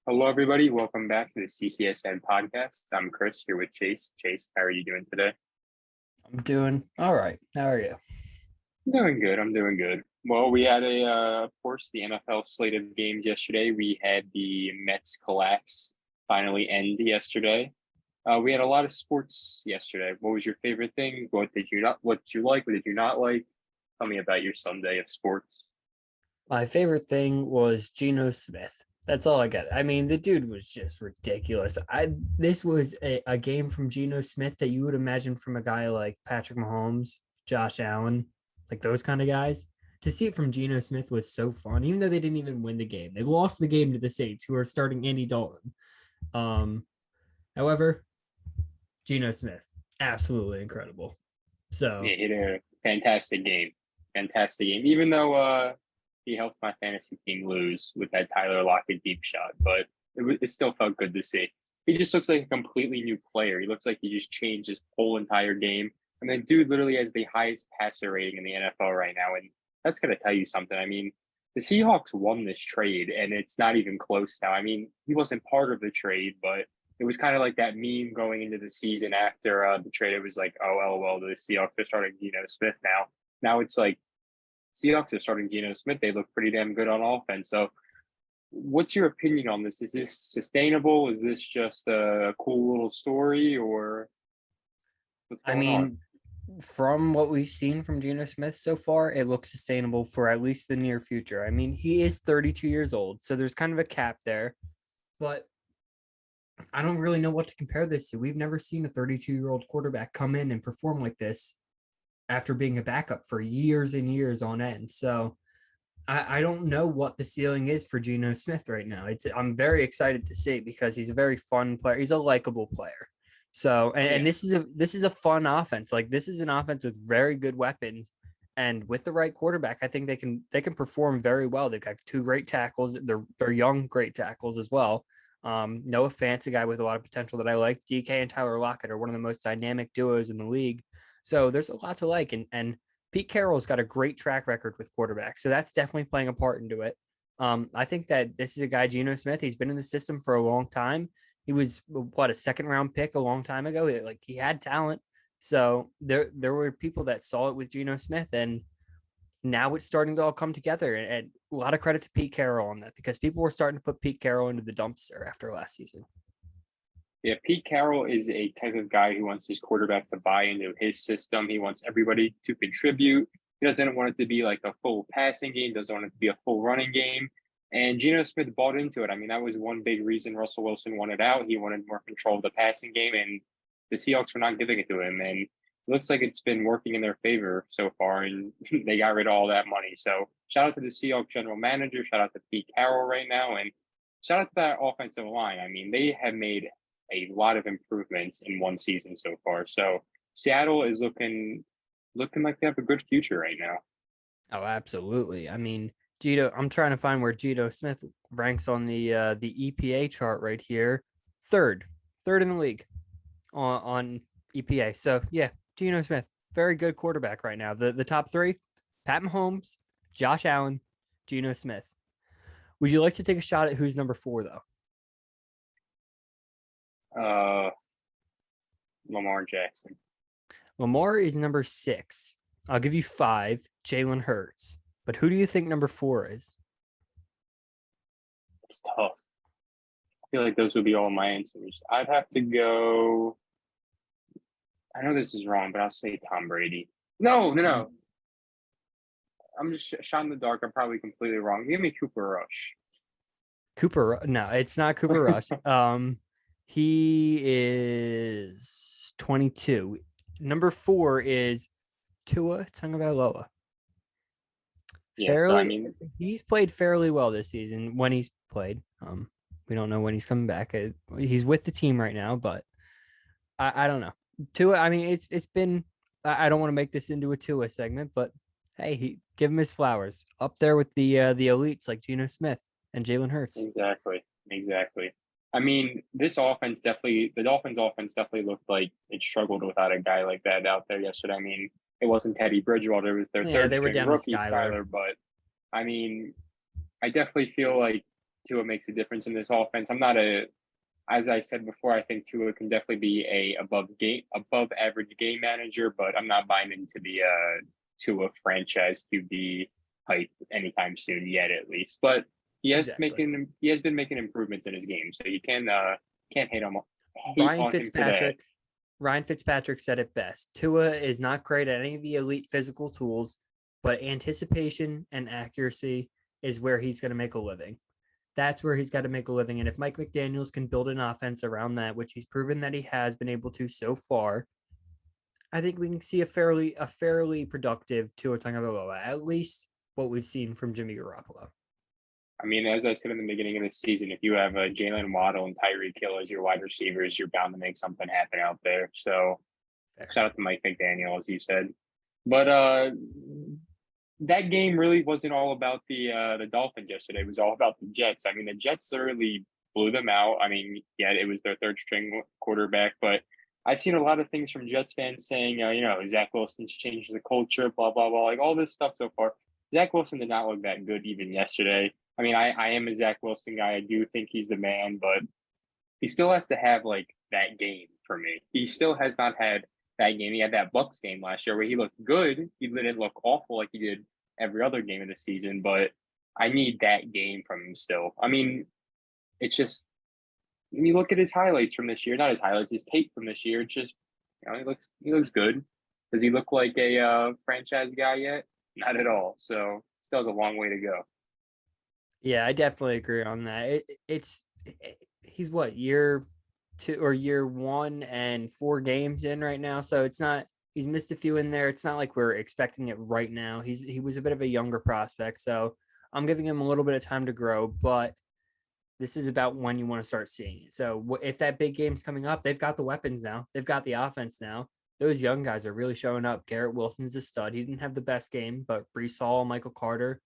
Hello, everybody. Welcome back to the CCSN podcast. I'm Chris here with Chase. Chase, how are you doing today? I'm doing all right. How are you? Doing good. I'm doing good. Well, we had of course, the NFL slate of games yesterday. We had the Mets collapse finally end yesterday. We had a lot of sports yesterday. What was your favorite thing? What did you like? What did you not like? Tell me about your Sunday of sports. My favorite thing was Geno Smith. That's all I got. I mean, the dude was just ridiculous. This was a game from Geno Smith that you would imagine from a guy like Patrick Mahomes, Josh Allen, like those kind of guys. To see it from Geno Smith was so fun, even though they didn't even win the game. They lost the game to the Saints, who are starting Andy Dalton. Um, However, Geno Smith, absolutely incredible. So Yeah, he had a fantastic game. Fantastic game. Even though he helped my fantasy team lose with that Tyler Lockett deep shot, but it still felt good to see. He just looks like a completely new player. He looks like he just changed his whole entire game. And then dude literally has the highest passer rating in the NFL right now. And that's gonna tell you something. I mean, the Seahawks won this trade and it's not even close now. I mean, he wasn't part of the trade, but it was kind of like that meme going into the season after the trade. It was like, oh, LOL, the Seahawks are starting Geno Smith now. Now it's like Seahawks are starting Geno Smith. They look pretty damn good on offense. So, what's your opinion on this? Is this sustainable? Is this just a cool little story, or what's I going on? mean, from what we've seen from Geno Smith so far, it looks sustainable for at least the near future. I mean, he is 32 years old, so there's kind of a cap there, but I don't really know what to compare this to. We've never seen a 32-year-old quarterback come in and perform like this after being a backup for years and years on end. So I don't know what the ceiling is for Geno Smith right now. I'm very excited to see because he's a very fun player. He's a likable player. So and Yeah, this is a fun offense. Like this is an offense with very good weapons, and with the right quarterback, I think they can perform very well. They've got two great tackles. They're young, great tackles as well. Noah Fant's a guy with a lot of potential that I like. DK and Tyler Lockett are one of the most dynamic duos in the league. So there's a lot to like, and Pete Carroll's got a great track record with quarterbacks, so that's definitely playing a part into it. I think that this is a guy, Geno Smith. He's been in the system for a long time. He was what, a second round pick a long time ago. Like he had talent, so there were people that saw it with Geno Smith, and now it's starting to all come together. And a lot of credit to Pete Carroll on that because people were starting to put Pete Carroll into the dumpster after last season. yeah. Pete Carroll is a type of guy who wants his quarterback to buy into his system. He wants everybody to contribute. He doesn't want it to be like a full passing game. Doesn't want it to be a full running game. And Geno Smith bought into it. I mean, that was one big reason Russell Wilson wanted out. He wanted more control of the passing game, and the Seahawks were not giving it to him. And it looks like it's been working in their favor so far, and they got rid of all that money. So shout out to the Seahawks general manager. Shout out to Pete Carroll right now, and shout out to that offensive line. I mean, they have made a lot of improvements in one season so far. So Seattle is looking like they have a good future right now. Oh, absolutely. I mean, Gito, I'm trying to find where Gito Smith ranks on the EPA chart right here. Third, third in the league on EPA. So yeah, Geno Smith, very good quarterback right now. The top three: Pat Mahomes, Josh Allen, Geno Smith. Would you like to take a shot at who's number four though? Uh, Lamar Jackson. Lamar is number six. I'll give you five. Jalen Hurts. But who do you think number four is? It's tough. I feel like those would be all my answers. I'd have to go. I know this is wrong, but I'll say Tom Brady. No, no, no. I'm just shot in the dark. I'm probably completely wrong. Give me Cooper Rush. Cooper. No, it's not Cooper Rush. He is 22. Number four is Tua Tagovailoa. Yeah, so I Fairly, mean, he's played fairly well this season when he's played. We don't know when he's coming back. He's with the team right now, but I don't know. Tua. I mean, it's been. I don't want to make this into a Tua segment, but hey, give him his flowers. Up there with the elites like Geno Smith and Jalen Hurts. exactly, exactly. I mean, the Dolphins offense definitely looked like it struggled without a guy like that out there yesterday. I mean, it wasn't Teddy Bridgewater, it was their Yeah, third they were string down to rookie, Skyler. Skyler. But I mean, I definitely feel like Tua makes a difference in this offense. As I said before, I think Tua can definitely be a above average game manager, but I'm not buying into the Tua franchise QB hype anytime soon yet, at least. But he has been making improvements in his game, so you can't hate on him for that. Ryan Fitzpatrick said it best. Tua is not great at any of the elite physical tools, but anticipation and accuracy is where he's going to make a living. That's where he's got to make a living. And if Mike McDaniels can build an offense around that, which he's proven that he has been able to so far, I think we can see a fairly productive Tua Tagovailoa, at least what we've seen from Jimmy Garoppolo. I mean, as I said in the beginning of the season, if you have Jalen Waddle and Tyreek Hill as your wide receivers, you're bound to make something happen out there. So shout out to Mike McDaniel, as you said. But that game really wasn't all about the Dolphins yesterday. It was all about the Jets. I mean, the Jets thoroughly blew them out. I mean, yeah, it was their third string quarterback, but I've seen a lot of things from Jets fans saying, Zach Wilson's changed the culture, blah, blah, blah, like all this stuff so far. Zach Wilson did not look that good even yesterday. I mean, I am a Zach Wilson guy. I do think he's the man, but he still has to have like that game for me. He still has not had that game. He had that Bucs game last year where he looked good. He didn't look awful like he did every other game of the season, but I need that game from him still. I mean, it's just when you look at his highlights from this year, not his highlights, his tape from this year, it's just he looks good. Does he look like a franchise guy yet? Not at all. So still has a long way to go. Yeah, I definitely agree on that. He's what, year 2 or year 1 and 4 games in right now. So it's not, he's missed a few in there. It's not like we're expecting it right now. He was a bit of a younger prospect. So I'm giving him a little bit of time to grow, but this is about when you want to start seeing it. So if that big game's coming up, they've got the weapons now. They've got the offense now. Those young guys are really showing up. Garrett Wilson's a stud. He didn't have the best game, but Breece Hall, Michael Carter,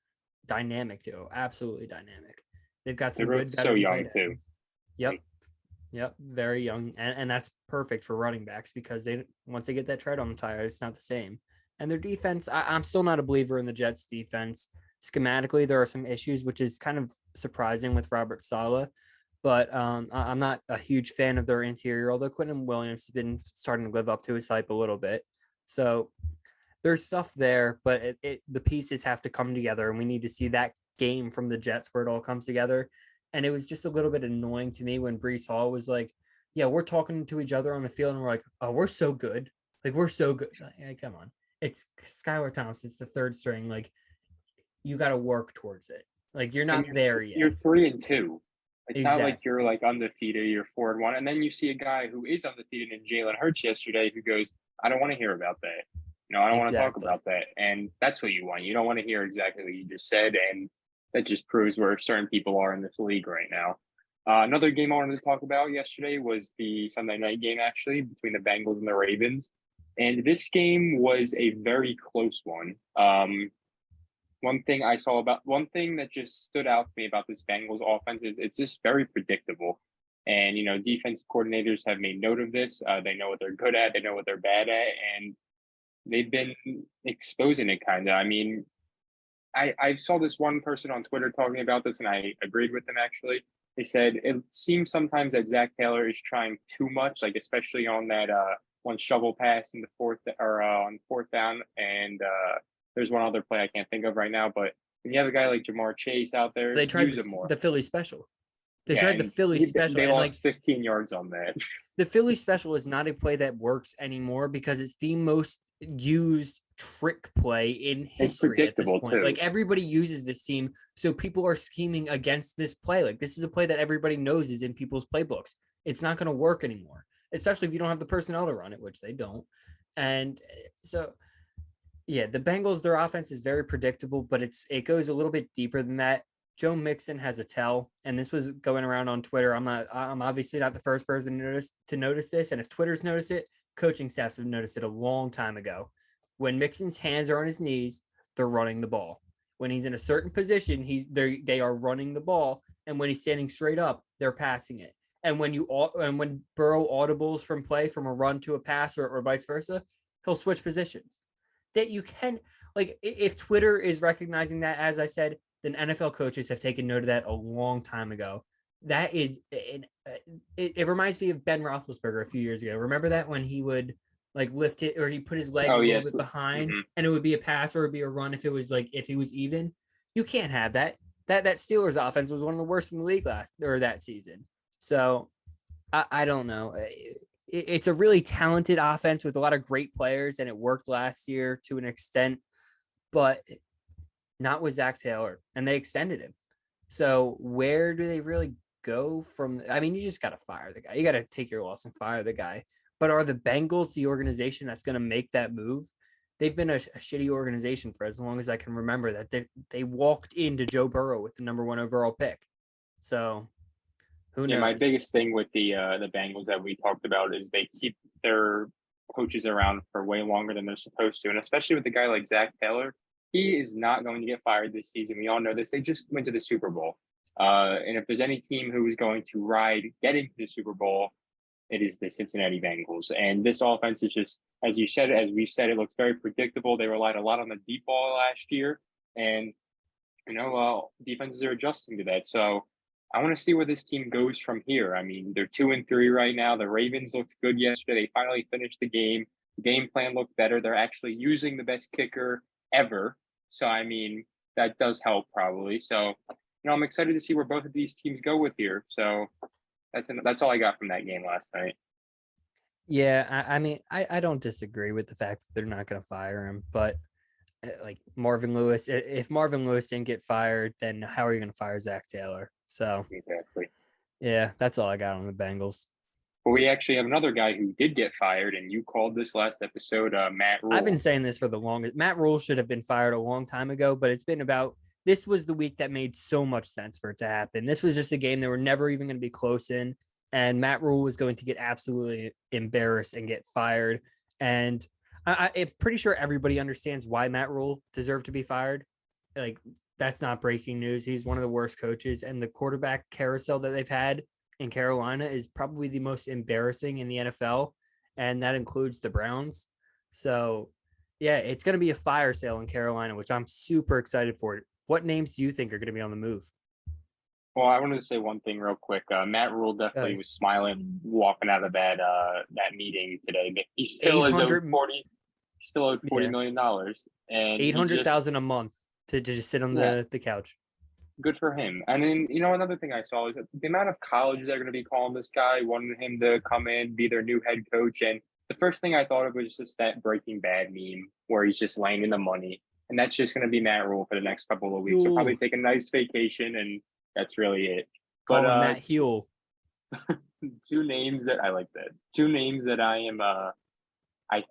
dynamic too. Absolutely dynamic. They've got some good. So young too. Yep. Very young, and that's perfect for running backs because once they get that tread on the tire, it's not the same. And their defense, I'm still not a believer in the Jets' defense. Schematically, there are some issues, which is kind of surprising with Robert Saleh. But I'm not a huge fan of their interior, although Quentin Williams has been starting to live up to his hype a little bit. So there's stuff there, but the pieces have to come together, and we need to see that game from the Jets where it all comes together. And it was just a little bit annoying to me when Breece Hall was like, yeah, we're talking to each other on the field, and we're like, oh, we're so good. Like, we're so good. Like, come on. It's Skylar Thompson. It's the third string. Like, you got to work towards it. Like, you're not there yet. You're 3-2. It's not like you're like undefeated, you're 4-1. And then you see a guy who is undefeated in Jalen Hurts yesterday who goes, I don't want to hear about that. I don't want to talk about that. And that's what you want. You don't want to hear exactly what you just said. And that just proves where certain people are in this league right now. Another game I wanted to talk about yesterday was the Sunday night game, actually, between the Bengals and the Ravens. And this game was a very close one. One thing that just stood out to me about this Bengals offense is it's just very predictable. And, defensive coordinators have made note of this. They know what they're good at. They know what they're bad at. And they've been exposing it kind of. I mean, I saw this one person on Twitter talking about this, and I agreed with them, actually. They said it seems sometimes that Zach Taylor is trying too much, like especially on that one shovel pass in the on fourth down. And there's one other play I can't think of right now, but when you have a guy like Jamar Chase out there, they tried the Philly special. They tried the Philly special. They lost 15 yards on that. The Philly special is not a play that works anymore because it's the most used trick play in history at this point. Too. Like, everybody uses this team, so people are scheming against this play. Like, this is a play that everybody knows is in people's playbooks. It's not going to work anymore, especially if you don't have the personnel to run it, which they don't. And so, yeah, the Bengals, their offense is very predictable, but it goes a little bit deeper than that. Joe Mixon has a tell, and this was going around on Twitter. I'm obviously not the first person to notice this, and if Twitter's noticed it, coaching staffs have noticed it a long time ago. When Mixon's hands are on his knees, they're running the ball. When he's in a certain position, they are running the ball, and when he's standing straight up, they're passing it. And when Burrow audibles from play from a run to a pass or vice versa, he'll switch positions. That you can, like, if Twitter is recognizing that, as I said, then NFL coaches have taken note of that a long time ago. That is, it reminds me of Ben Roethlisberger a few years ago. Remember that when he would like lift it or he put his leg a little bit behind and it would be a pass or it would be a run if he was even. You can't have that. That Steelers offense was one of the worst in the league that season. So I don't know. It's a really talented offense with a lot of great players, and it worked last year to an extent, but not with Zach Taylor, and they extended him. So where do they really go from? I mean, you just got to fire the guy. You got to take your loss and fire the guy. But are the Bengals the organization that's going to make that move? They've been a shitty organization for as long as I can remember. That they walked into Joe Burrow with the number 1 overall pick. So who knows? Yeah, my biggest thing with the Bengals that we talked about is they keep their coaches around for way longer than they're supposed to, and especially with a guy like Zach Taylor, he is not going to get fired this season. We all know this. They just went to the Super Bowl, and if there's any team who is going to ride getting to the Super Bowl, it is the Cincinnati Bengals. And this offense is just, as we said, it looks very predictable. They relied a lot on the deep ball last year, and defenses are adjusting to that. So I want to see where this team goes from here. I mean, they're 2-3 right now. The Ravens looked good yesterday. They finally finished the game. Game plan looked better. They're actually using the best kicker ever. So, I mean, that does help probably. So, I'm excited to see where both of these teams go with here. So that's all I got from that game last night. Yeah, I mean, I don't disagree with the fact that they're not going to fire him, but like Marvin Lewis, if Marvin Lewis didn't get fired, then how are you going to fire Zach Taylor? So exactly. Yeah, that's all I got on the Bengals. Well, we actually have another guy who did get fired, and you called this last episode, Matt Rule. I've been saying this for the longest. Matt Rule should have been fired a long time ago, but it's been this was the week that made so much sense for it to happen. This was just a game they were never even going to be close in, and Matt Rule was going to get absolutely embarrassed and get fired. And I'm pretty sure everybody understands why Matt Rule deserved to be fired. Like, that's not breaking news. He's one of the worst coaches, and the quarterback carousel that they've had in Carolina is probably the most embarrassing in the NFL, and that includes the Browns. So, yeah, it's going to be a fire sale in Carolina, which I'm super excited for. What names do you think are going to be on the move? Well, I wanted to say one thing real quick. Matt Rule definitely was smiling walking out of that meeting today. He still is owed $40 million, and $800,000 a month to just sit on the couch. Good for him. And then, another thing I saw is the amount of colleges that are going to be calling this guy, wanting him to come in, be their new head coach. And the first thing I thought of was just that Breaking Bad meme where he's just laying in the money. And that's just going to be Matt Rule for the next couple of weeks. He'll probably take a nice vacation, and that's really it. Call him Matt Huel. Two names that I like that. Two names that I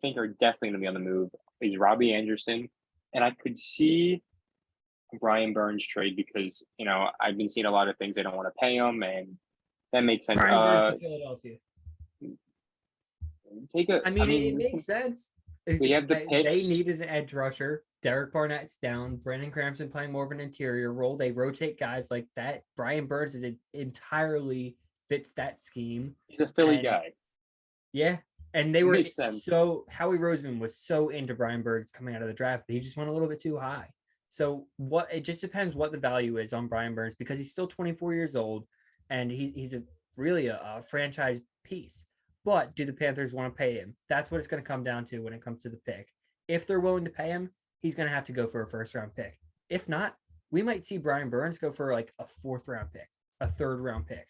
think are definitely going to be on the move is Robbie Anderson. And I could see Brian Burns trade because, I've been seeing a lot of things they don't want to pay him, and that makes sense. Brian Burns to Philadelphia. It makes sense. We have the picks. They needed an edge rusher. Derek Barnett's down. Brandon Crampton playing more of an interior role. They rotate guys like that. Brian Burns entirely fits that scheme. He's a Philly guy. Yeah. And they were Howie Roseman was so into Brian Burns coming out of the draft, but he just went a little bit too high. So it just depends what the value is on Brian Burns because he's still 24 years old and he's really a franchise piece. But do the Panthers want to pay him? That's what it's going to come down to when it comes to the pick. If they're willing to pay him, he's going to have to go for a first-round pick. If not, we might see Brian Burns go for like a fourth-round pick, a third-round pick.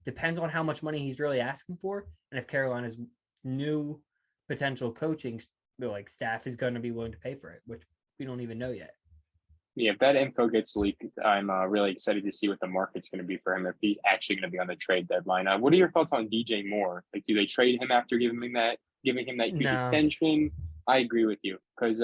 Depends on how much money he's really asking for and if Carolina's new potential coaching staff is going to be willing to pay for it, which we don't even know yet. Yeah, if that info gets leaked, I'm really excited to see what the market's going to be for him if he's actually going to be on the trade deadline. What are your thoughts on DJ Moore? Like, do they trade him after giving him that huge extension? I agree with you because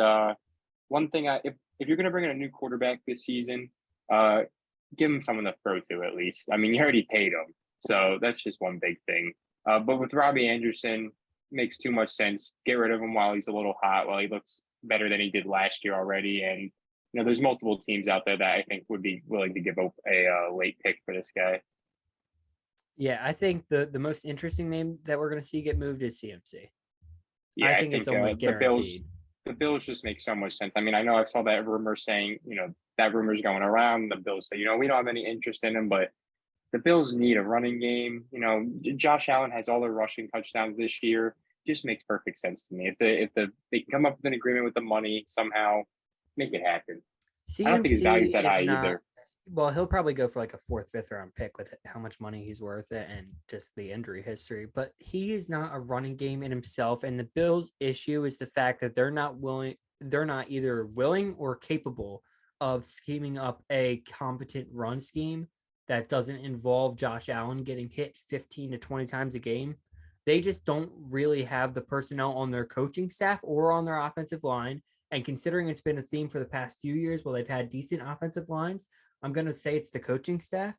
one thing, if you're going to bring in a new quarterback this season, give him someone to throw to at least. I mean, you already paid him, so that's just one big thing. But with Robbie Anderson, makes too much sense. Get rid of him while he's a little hot, while he looks better than he did last year already, and there's multiple teams out there that I think would be willing to give up a late pick for this guy. Yeah, I think the most interesting name that we're going to see get moved is CMC. Yeah, I think it's almost guaranteed. the Bills just make so much sense. I mean, I know I saw that rumor saying, that rumor's going around. The Bills say, we don't have any interest in him, but the Bills need a running game. Josh Allen has all their rushing touchdowns this year. Just makes perfect sense to me. If they can come up with an agreement with the money somehow, make it happen. I don't think his value's CMC that is high not. either. Well, he'll probably go for like a fourth, fifth round pick with how much money he's worth and just the injury history. But he is not a running game in himself. And the Bills' issue is the fact that they're not either willing or capable of scheming up a competent run scheme that doesn't involve Josh Allen getting hit 15 to 20 times a game. They just don't really have the personnel on their coaching staff or on their offensive line. And considering it's been a theme for the past few years while they've had decent offensive lines, I'm going to say it's the coaching staff.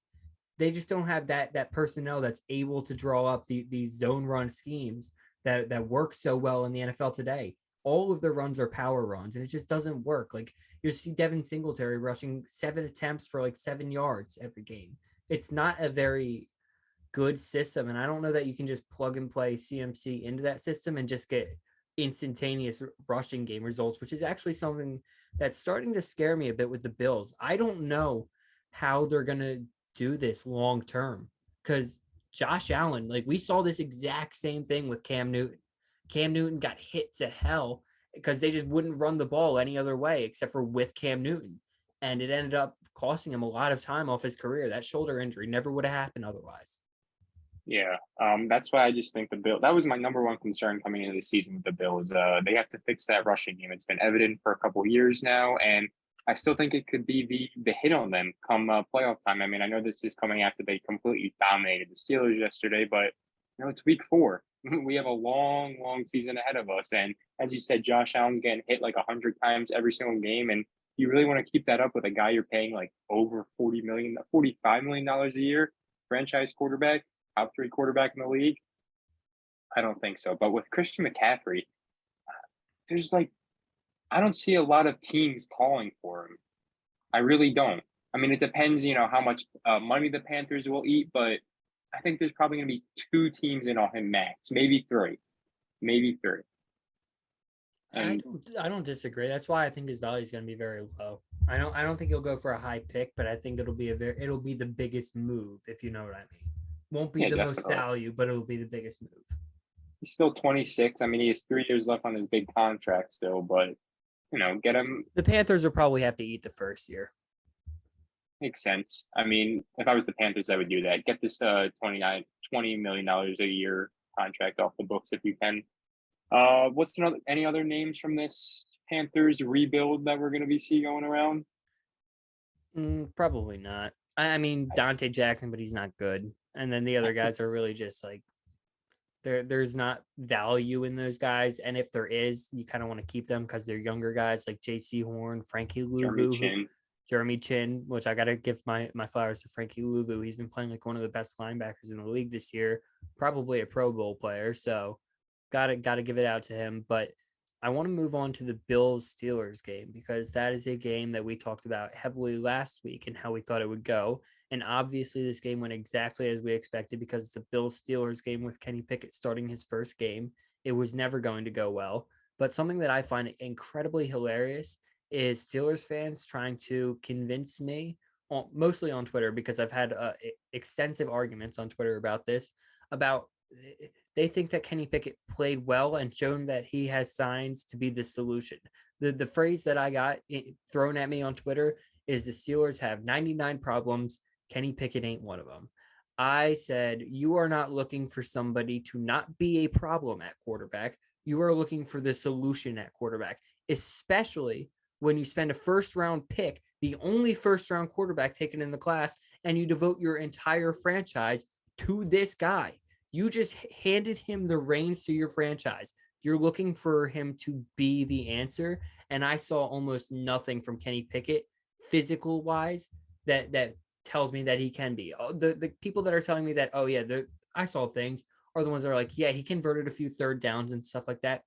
They just don't have that personnel that's able to draw up these zone run schemes that work so well in the NFL today. All of their runs are power runs, and it just doesn't work. Like you see Devin Singletary rushing 7 attempts for like 7 yards every game. It's not a very good system, and I don't know that you can just plug and play CMC into that system and just get instantaneous rushing game results, which is actually something that's starting to scare me a bit with the Bills. I don't know how they're going to do this long term because Josh Allen, like we saw this exact same thing with Cam Newton. Cam Newton got hit to hell because they just wouldn't run the ball any other way except for with Cam Newton. And it ended up costing him a lot of time off his career. That shoulder injury never would have happened otherwise. Yeah, that's why I just think the Bill. That was my number one concern coming into the season with the Bills. They have to fix that rushing game. It's been evident for a couple of years now, and I still think it could be the hit on them come playoff time. I mean, I know this is coming after they completely dominated the Steelers yesterday, but it's week 4. We have a long, long season ahead of us, and as you said, Josh Allen's getting hit like 100 times every single game, and you really want to keep that up with a guy you're paying like over $45 million a year, franchise quarterback, top 3 quarterback in the league? I don't think so. But with Christian McCaffrey, there's I don't see a lot of teams calling for him. I really don't. I mean, it depends, how much money the Panthers will eat, but I think there's probably going to be 2 teams in on him max, maybe 3, maybe 3. And I don't disagree. That's why I think his value is going to be very low. I don't think he'll go for a high pick, but I think it'll be the biggest move, if you know what I mean. Won't be yeah, the most definitely. value, but it'll be the biggest move. He's still 26. I mean, he has 3 years left on his big contract still, but get him. The Panthers will probably have to eat the first year. Makes sense. I mean, if I was the Panthers, I would do that. Get this $20 million a year contract off the books if you can. Any other names from this Panthers rebuild that we're going to be seeing going around? Probably not. I mean, Dante Jackson, but he's not good. And then the other guys are really just like there's not value in those guys. And if there is, you kind of want to keep them because they're younger guys like J.C. Horn, Frankie Louvu, Jeremy Chin, which I got to give my flowers to Frankie Louvu. He's been playing like one of the best linebackers in the league this year, probably a Pro Bowl player. So got to give it out to him. But I want to move on to the Bills-Steelers game because that is a game that we talked about heavily last week and how we thought it would go. And obviously this game went exactly as we expected because it's the Bills-Steelers game with Kenny Pickett starting his first game. It was never going to go well. But something that I find incredibly hilarious is Steelers fans trying to convince me, mostly on Twitter, because I've had extensive arguments on Twitter about this, about they think that Kenny Pickett played well and shown that he has signs to be the solution. The phrase that I got thrown at me on Twitter is the Steelers have 99 problems. Kenny Pickett ain't one of them. I said, you are not looking for somebody to not be a problem at quarterback. You are looking for the solution at quarterback, especially when you spend a first round pick, the only first round quarterback taken in the class, and you devote your entire franchise to this guy. You just handed him the reins to your franchise. You're looking for him to be the answer. And I saw almost nothing from Kenny Pickett physical wise that tells me that he can be. The people that are telling me that, I saw things are the ones that are like, yeah, he converted a few third downs and stuff like that.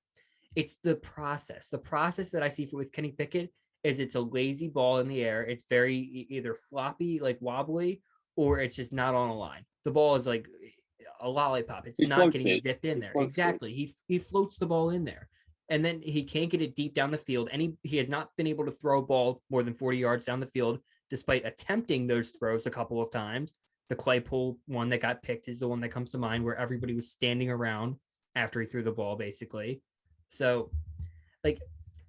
It's the process. The process that I see with Kenny Pickett is it's a lazy ball in the air. It's very either floppy, like wobbly, or it's just not on a line. The ball is like a lollipop. It's He not floats getting it. zipped in He there. floats it. Exactly. He floats the ball in there. and then he can't get it deep down the field. And he has not been able to throw a ball more than 40 yards down the field, despite attempting those throws a couple of times. The Claypool one that got picked is the one that comes to mind, where everybody was standing around after he threw the ball, basically. So, like,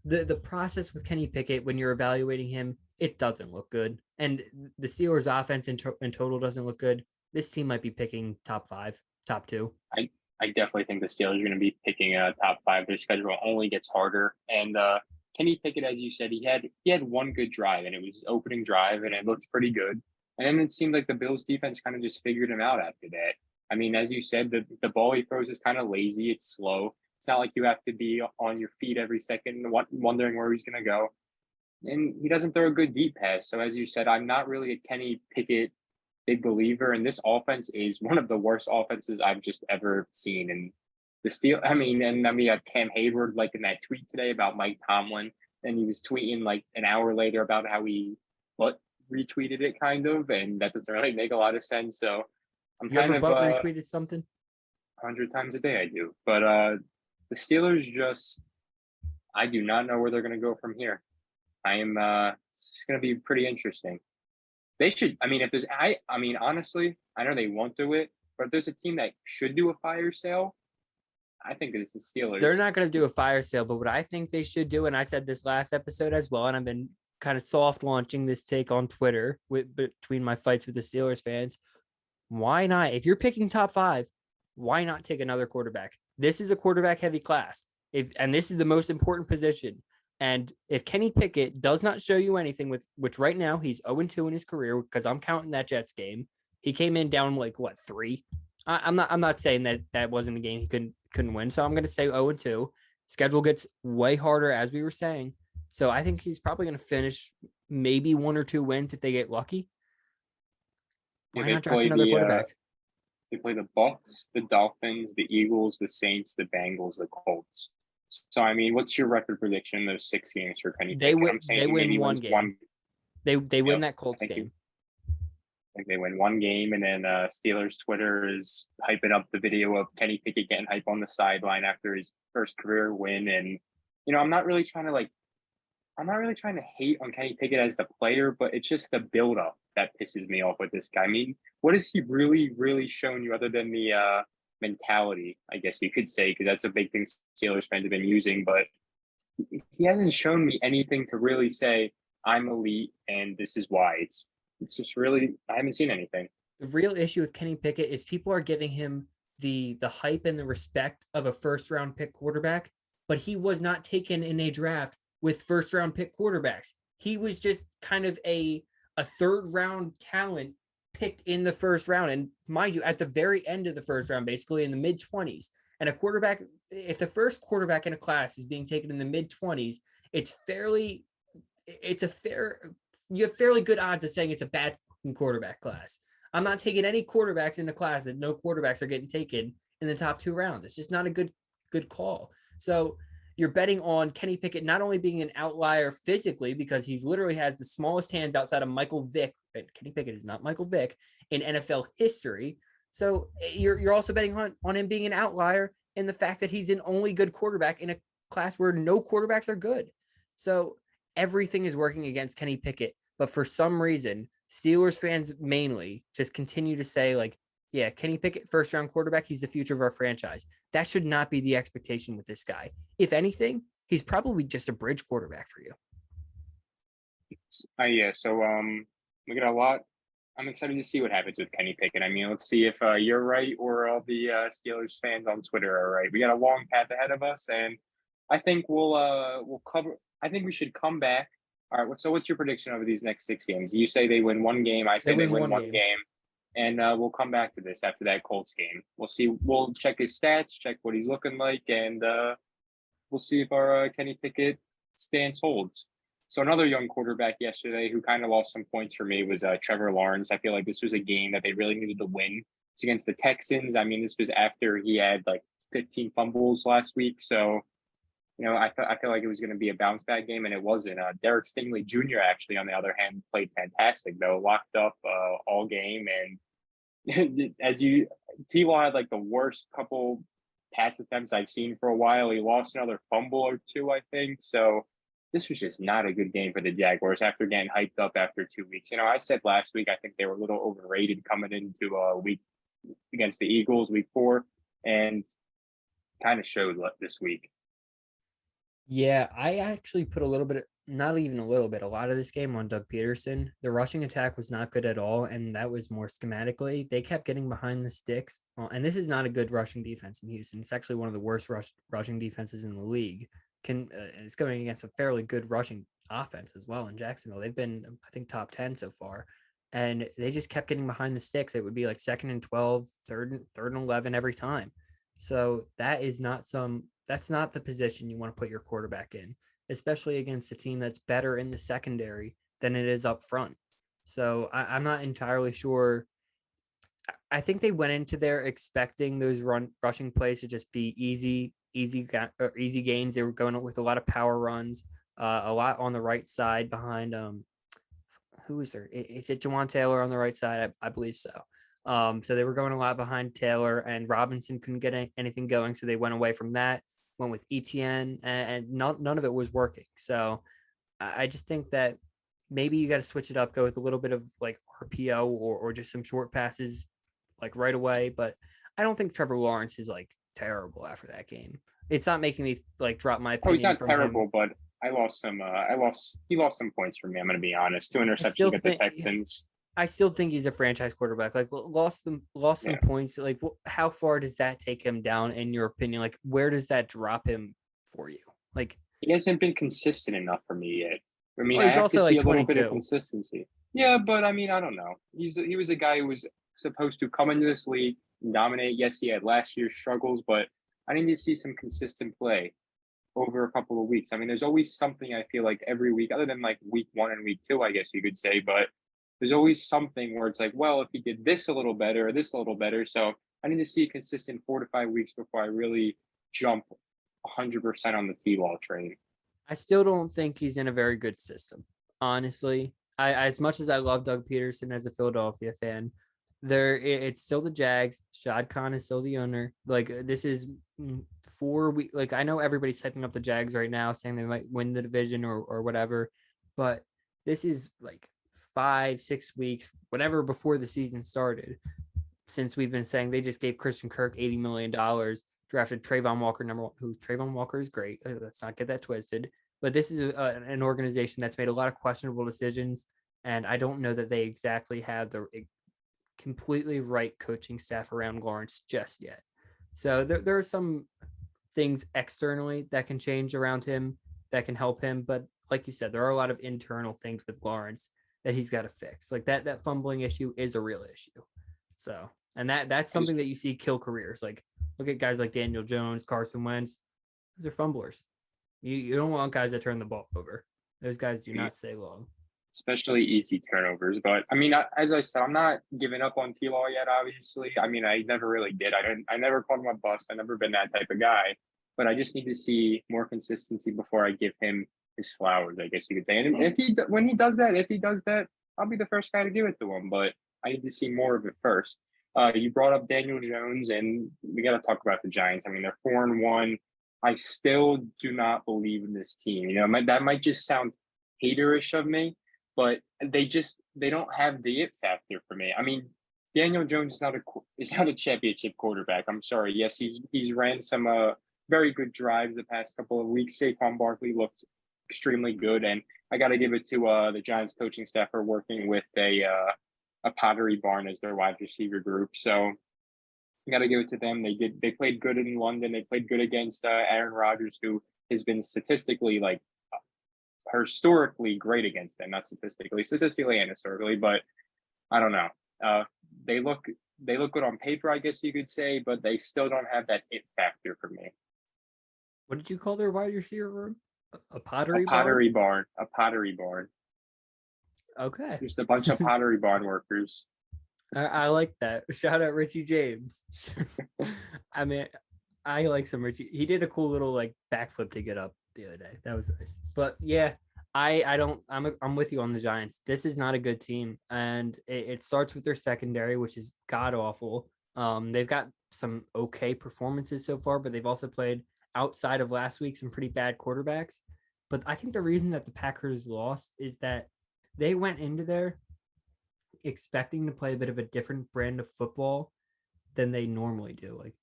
the process with Kenny Pickett, when you're evaluating him, it doesn't look good. And the Steelers' offense in total doesn't look good. This team might be picking top 5, top 2. I definitely think the Steelers are going to be picking a top 5. Their schedule only gets harder. And Kenny Pickett, as you said, he had one good drive, and it was opening drive, and it looked pretty good. And then it seemed like the Bills defense kind of just figured him out after that. I mean, as you said, the ball he throws is kind of lazy. It's slow. It's not like you have to be on your feet every second wondering where he's going to go. And he doesn't throw a good deep pass. So as you said, I'm not really a Kenny Pickett big believer. And this offense is one of the worst offenses I've just ever seen. And and then we have Cam Hayward, like, in that tweet today about Mike Tomlin. And he was tweeting like an hour later about how he retweeted it, kind of, and that doesn't really make a lot of sense. So I'm You kind ever of retweeted something? 100 times a day I do. But the Steelers I do not know where they're going to go from here. It's going to be pretty interesting. They should, I mean, honestly, I know they won't do it, but if there's a team that should do a fire sale, I think it's the Steelers. They're not going to do a fire sale, but what I think they should do, and I said this last episode as well, and I've been kind of soft launching this take on Twitter between my fights with the Steelers fans. Why not? If you're picking top 5, why not take another quarterback? This is a quarterback heavy class. And this is the most important position. And if Kenny Pickett does not show you anything, which right now he's 0-2 in his career, because I'm counting that Jets game. He came in down 3. I'm not saying that wasn't a game he couldn't win. So I'm going to say 0-2. Schedule gets way harder, as we were saying. So I think he's probably going to finish maybe 1 or 2 wins if they get lucky. Why not draft another quarterback? They play the Bucs, the Dolphins, the Eagles, the Saints, the Bengals, the Colts. So, I mean, what's your record prediction in those 6 games for Kenny Pickett? They win one game. They win that Colts game. I think they win one game, and then Steelers Twitter is hyping up the video of Kenny Pickett getting hype on the sideline after his first career win. And, I'm not really trying to hate on Kenny Pickett as the player, but it's just the buildup that pisses me off with this guy. I mean, what has he really, really shown you other than the mentality, I guess you could say, because that's a big thing Steelers fans have been using, but he hasn't shown me anything to really say, I'm elite and this is why. It's just really, I haven't seen anything. The real issue with Kenny Pickett is people are giving him the hype and the respect of a first-round pick quarterback, but he was not taken in a draft with first-round pick quarterbacks. He was just kind of a third-round talent picked in the first round. And mind you, at the very end of the first round, basically in the mid-20s. And a quarterback, if the first quarterback in a class is being taken in the mid-20s, you have fairly good odds of saying it's a bad quarterback class. I'm not taking any quarterbacks in the class that no quarterbacks are getting taken in the top 2 rounds. It's just not a good call. So you're betting on Kenny Pickett not only being an outlier physically, because he's literally has the smallest hands outside of Michael Vick. Kenny Pickett is not Michael Vick in NFL history. So you're also betting on him being an outlier in the fact that he's an only good quarterback in a class where no quarterbacks are good. So everything is working against Kenny Pickett. But for some reason, Steelers fans mainly just continue to say, yeah, Kenny Pickett, first-round quarterback, he's the future of our franchise. That should not be the expectation with this guy. If anything, he's probably just a bridge quarterback for you. Yeah, so we got a lot. I'm excited to see what happens with Kenny Pickett. I mean, let's see if you're right or all the Steelers fans on Twitter are right. We got a long path ahead of us, and I think we'll cover. I think we should come back. All right. So, what's your prediction over these next 6 games? You say they win one game. I say they win one game. And we'll come back to this after that Colts game. We'll see. We'll check his stats, check what he's looking like, and we'll see if our Kenny Pickett stance holds. So another young quarterback yesterday who kind of lost some points for me was Trevor Lawrence. I feel like this was a game that they really needed to win. It's against the Texans. I mean, this was after he had 15 fumbles last week. So, I feel like it was going to be a bounce back game, and it wasn't. Derek Stingley Jr. actually, on the other hand, played fantastic, though, locked up all game. And T-Law had the worst couple pass attempts I've seen for a while. He lost another fumble or two, I think. So this was just not a good game for the Jaguars after getting hyped up after 2 weeks. I said last week I think they were a little overrated coming into a week against the Eagles, week 4, and kind of showed this week. Yeah, I actually put a little bit, not even a little bit, a lot of this game on Doug Peterson. The rushing attack was not good at all, and that was more schematically. They kept getting behind the sticks, and this is not a good rushing defense in Houston. It's actually one of the worst rushing defenses in the league. It's going against a fairly good rushing offense as well in Jacksonville. They've been, I think, top 10 so far, and they just kept getting behind the sticks. It would be like 2nd and 12, third and 11 every time. So that's not the position you want to put your quarterback in, especially against a team that's better in the secondary than it is up front. So I'm not entirely sure. I think they went into there expecting those rushing plays to just be easy gains. They were going with a lot of power runs, a lot on the right side behind who is there? Is it Jawan Taylor on the right side? I believe so. So they were going a lot behind Taylor, and Robinson couldn't get anything going. So they went away from that, went with ETN, and none of it was working. So I just think that maybe you got to switch it up, go with a little bit of like RPO or just some short passes like right away. But I don't think Trevor Lawrence is like terrible after that game. It's not making me like drop my opinion. Oh, he's not from terrible, him. but he lost some points for me. I'm going to be honest. 2 interceptions at the Texans. I still think he's a franchise quarterback. Like lost some points. Like how far does that take him down in your opinion? Like where does that drop him for you? Like he hasn't been consistent enough for me yet. I mean, well, he's I have also to see like a little 22. bit of consistency. Yeah, but I mean, I don't know. He was a guy who was supposed to come into this league and dominate. Yes, he had last year's struggles, but I need to see some consistent play over a couple of weeks. I mean, there's always something I feel like every week, other than like week 1 and week 2, I guess you could say, but there's always something where it's like, well, if he did this a little better or this a little better. So I need to see a consistent 4 to 5 weeks before I really jump 100% on the T-Law train. I still don't think he's in a very good system, honestly. I as much as I love Doug Peterson as a Philadelphia fan, it's still the Jags. Shad Khan is still the owner. Like this is 4 weeks. Like I know everybody's hyping up the Jags right now, saying they might win the division or whatever, but this is like 5-6 weeks, whatever, before the season started, since we've been saying they just gave Christian Kirk $80 million, drafted Trayvon Walker, number 1, who Trayvon Walker is great. Let's not get that twisted. But this is an organization that's made a lot of questionable decisions, and I don't know that they exactly have the completely right coaching staff around Lawrence just yet. So there are some things externally that can change around him that can help him. But like you said, there are a lot of internal things with Lawrence that he's got to fix. Like that fumbling issue is a real issue. So, and that's something that you see kill careers. Like look at guys like Daniel Jones, Carson Wentz. Those are fumblers. You don't want guys that turn the ball over. Those guys do not stay long. Especially easy turnovers. But I mean, as I said, I'm not giving up on T-Law yet, obviously. I mean, I never really did. I never called him a bust. I never been that type of guy. But I just need to see more consistency before I give him his flowers, I guess you could say. And if he does that, I'll be the first guy to give it to him. But I need to see more of it first. You brought up Daniel Jones, and we got to talk about the Giants. I mean, they're 4-1. I still do not believe in this team. That might just sound haterish of me, but they don't have the it factor for me. I mean, Daniel Jones is not a championship quarterback. I'm sorry. Yes, he's ran some very good drives the past couple of weeks. Saquon Barkley looked extremely good, and I got to give it to the Giants coaching staff for working with a Pottery Barn as their wide receiver group. So I got to give it to them. They played good in London. They played good against Aaron Rodgers, who has been statistically historically great against them. Not statistically and historically, but I don't know. They look good on paper, I guess you could say, but they still don't have that it factor for me. What did you call their wide receiver room? A pottery barn? A pottery barn. Okay. Just a bunch of pottery barn workers. I like that. Shout out Richie James. I mean, I like some Richie. He did a cool little like backflip to get up the other day. That was nice. But yeah, I'm with you on the Giants. This is not a good team, and it starts with their secondary, which is god awful. They've got some okay performances so far, but they've also played outside of last week some pretty bad quarterbacks. But I think the reason that the Packers lost is that they went into there expecting to play a bit of a different brand of football than they normally do. Like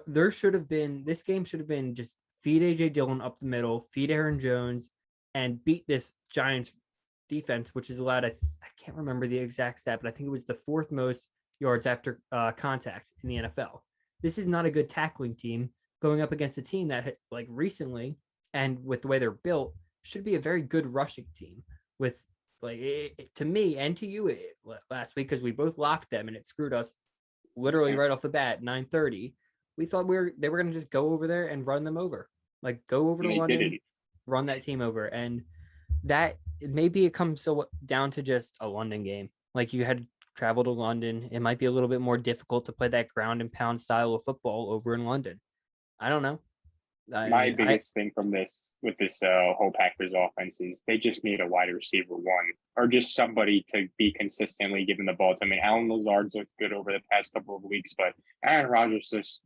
this game should have been just feed AJ Dillon up the middle, feed Aaron Jones, and beat this Giants defense, which is allowed. I can't remember the exact stat, but I think it was the fourth most yards after contact in the NFL. This is not a good tackling team going up against a team that like recently and with the way they're built should be a very good rushing team with like to me and to you last week because we both locked them and it screwed us literally right off the bat 9:30. We thought they were going to just go over there and run them over, like go over to London, run that team over, and that maybe it comes so down to just a London game. Like you had to travel to London, it might be a little bit more difficult to play that ground and pound style of football over in London. I don't know. My biggest thing from this with this whole Packers offense is they just need a wide receiver one or just somebody to be consistently giving the ball to. I mean, Alan Lazard's looked good over the past couple of weeks, but Aaron Rodgers looks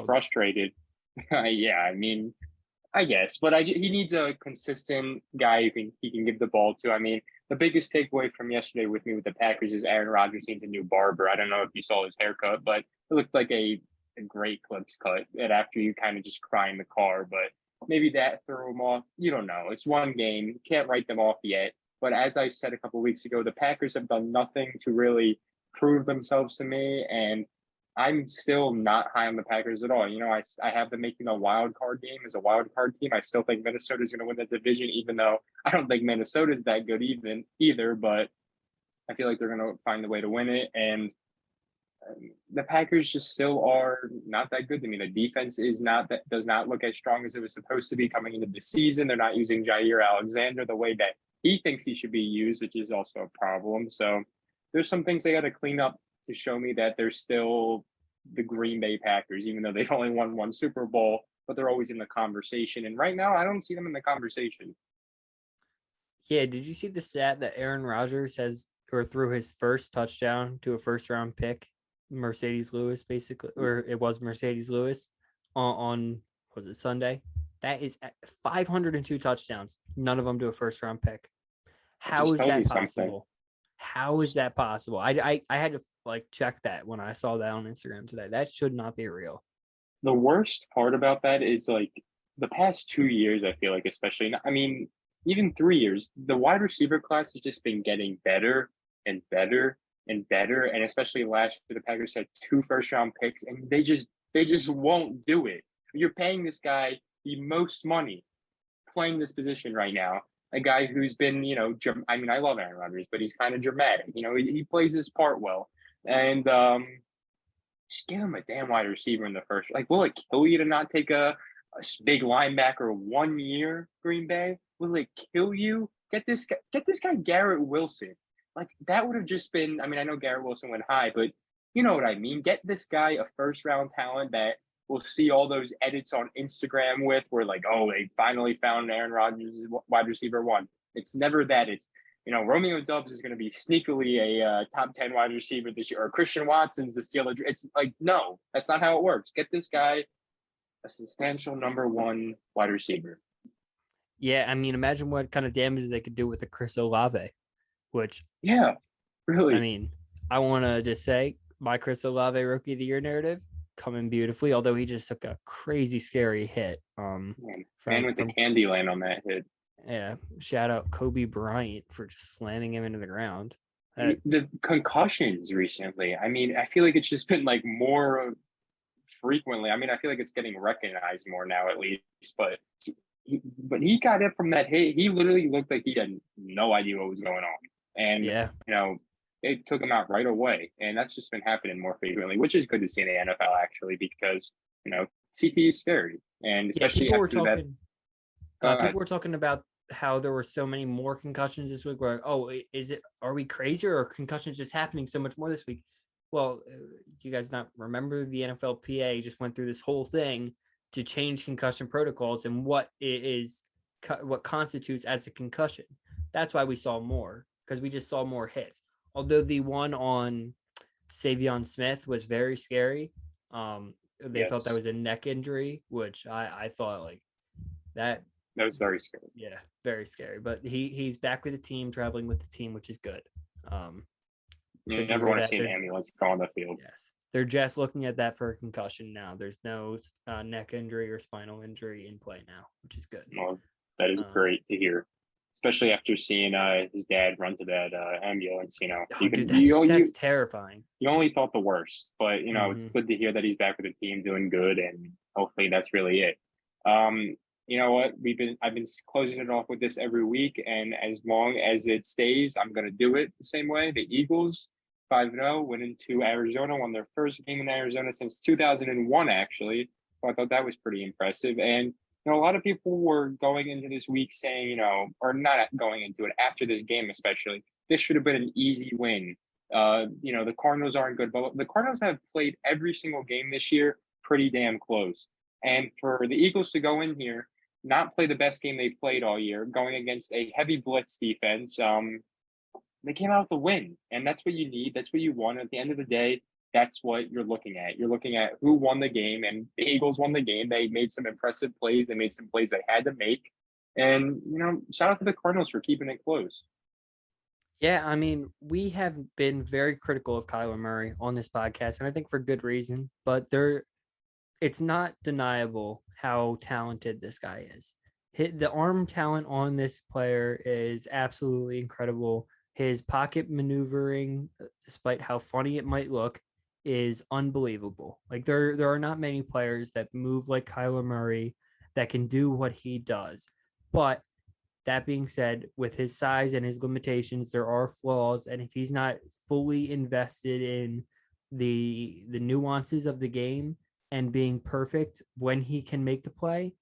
frustrated. Yeah, I mean, I guess, but he needs a consistent guy he can give the ball to. I mean, the biggest takeaway from yesterday with me with the Packers is Aaron Rodgers needs a new barber. I don't know if you saw his haircut, but it looked like a great clips cut and after you kind of just cry in the car, but maybe that threw him off. You don't know. It's one game. You can't write them off yet. But as I said a couple of weeks ago, the Packers have done nothing to really prove themselves to me. And I'm still not high on the Packers at all. You know, I have them making a wild card game as a wild card team. I still think Minnesota is going to win the division, even though I don't think Minnesota is that good either. But I feel like they're going to find a way to win it. And the Packers just still are not that good to me. The defense does not look as strong as it was supposed to be coming into the season. They're not using Jair Alexander the way that he thinks he should be used, which is also a problem. So there's some things they got to clean up to show me that they're still the Green Bay Packers, even though they've only won one Super Bowl, but they're always in the conversation. And right now, I don't see them in the conversation. Yeah, did you see the stat that Aaron Rodgers threw his first touchdown to a first-round pick? Mercedes Lewis, basically, or it was Mercedes Lewis on was it Sunday? That is 502 touchdowns. None of them to a first round pick. How is that possible? How is that possible? I had to like check that when I saw that on Instagram today. That should not be real. The worst part about that is like the past 2 years, I feel like, especially, I mean, even 3 years, the wide receiver class has just been getting better and better and better. And especially last year, the Packers had 2 first-round picks, and they just won't do it. You're paying this guy the most money playing this position right now. A guy who's been, you know, I mean, I love Aaron Rodgers, but he's kind of dramatic. You know, he plays his part well. And just give him a damn wide receiver in the first. Like, will it kill you to not take a big linebacker 1 year, Green Bay? Will it kill you? Get this guy Garrett Wilson. Like, that would have just been, I mean, I know Garrett Wilson went high, but you know what I mean? Get this guy a first-round talent that we'll see all those edits on Instagram with where, like, oh, they finally found Aaron Rodgers wide receiver one. It's never that. It's, you know, Romeo Doubs is going to be sneakily a top 10 wide receiver this year, or Christian Watson's the Steeler. It's like, no, that's not how it works. Get this guy a substantial number 1 wide receiver. Yeah, I mean, imagine what kind of damage they could do with a Chris Olave. Which, yeah, really. I mean, I want to just say my Chris Olave Rookie of the Year narrative coming beautifully, although he just took a crazy, scary hit. Man with the candy land on that hit. Yeah, shout out Kobe Bryant for just slamming him into the ground. The concussions recently, I mean, I feel like it's just been like more frequently. I mean, I feel like it's getting recognized more now at least, but he got it from that hit. He literally looked like he had no idea what was going on. And, you know, they took him out right away. And that's just been happening more frequently, which is good to see in the NFL, actually, because, you know, CT is scary. And especially people were talking about how there were so many more concussions this week. Where, are we crazy or are concussions just happening so much more this week? Well, you guys not remember the NFLPA just went through this whole thing to change concussion protocols and what constitutes as a concussion. That's why we saw more, because we just saw more hits. Although the one on Savion Smith was very scary, They thought that was a neck injury, which I thought like that. That was very scary. Yeah, very scary. But he's back with the team, traveling with the team, which is good. You never want to see an ambulance go on the field. Yes. They're just looking at that for a concussion now. There's no neck injury or spinal injury in play now, which is good. Well, that is great to hear, especially after seeing his dad run to that ambulance. That's terrifying. You only thought the worst, but it's good to hear that he's back with the team, doing good, and hopefully that's really it. You know what? I've been closing it off with this every week, and as long as it stays, I'm gonna do it the same way. The Eagles 5-0, went into Arizona, won their first game in Arizona since 2001, actually. So I thought that was pretty impressive. And, a lot of people were going into this week saying, or not going into it, after this game especially, this should have been an easy win. The Cardinals aren't good, but the Cardinals have played every single game this year pretty damn close. And for the Eagles to go in here, not play the best game they've played all year, going against a heavy blitz defense, they came out with a win, and that's what you need. That's what you want. At the end of the day, that's what you're looking at. You're looking at who won the game, and the Eagles won the game. They made some impressive plays. They made some plays they had to make. And, shout out to the Cardinals for keeping it close. Yeah, I mean, we have been very critical of Kyler Murray on this podcast, and I think for good reason, but it's not deniable how talented this guy is. The arm talent on this player is absolutely incredible. His pocket maneuvering, despite how funny it might look, is unbelievable. Like there are not many players that move like Kyler Murray that can do what he does. But that being said, with his size and his limitations, there are flaws. And if he's not fully invested in the nuances of the game and being perfect when he can make the play,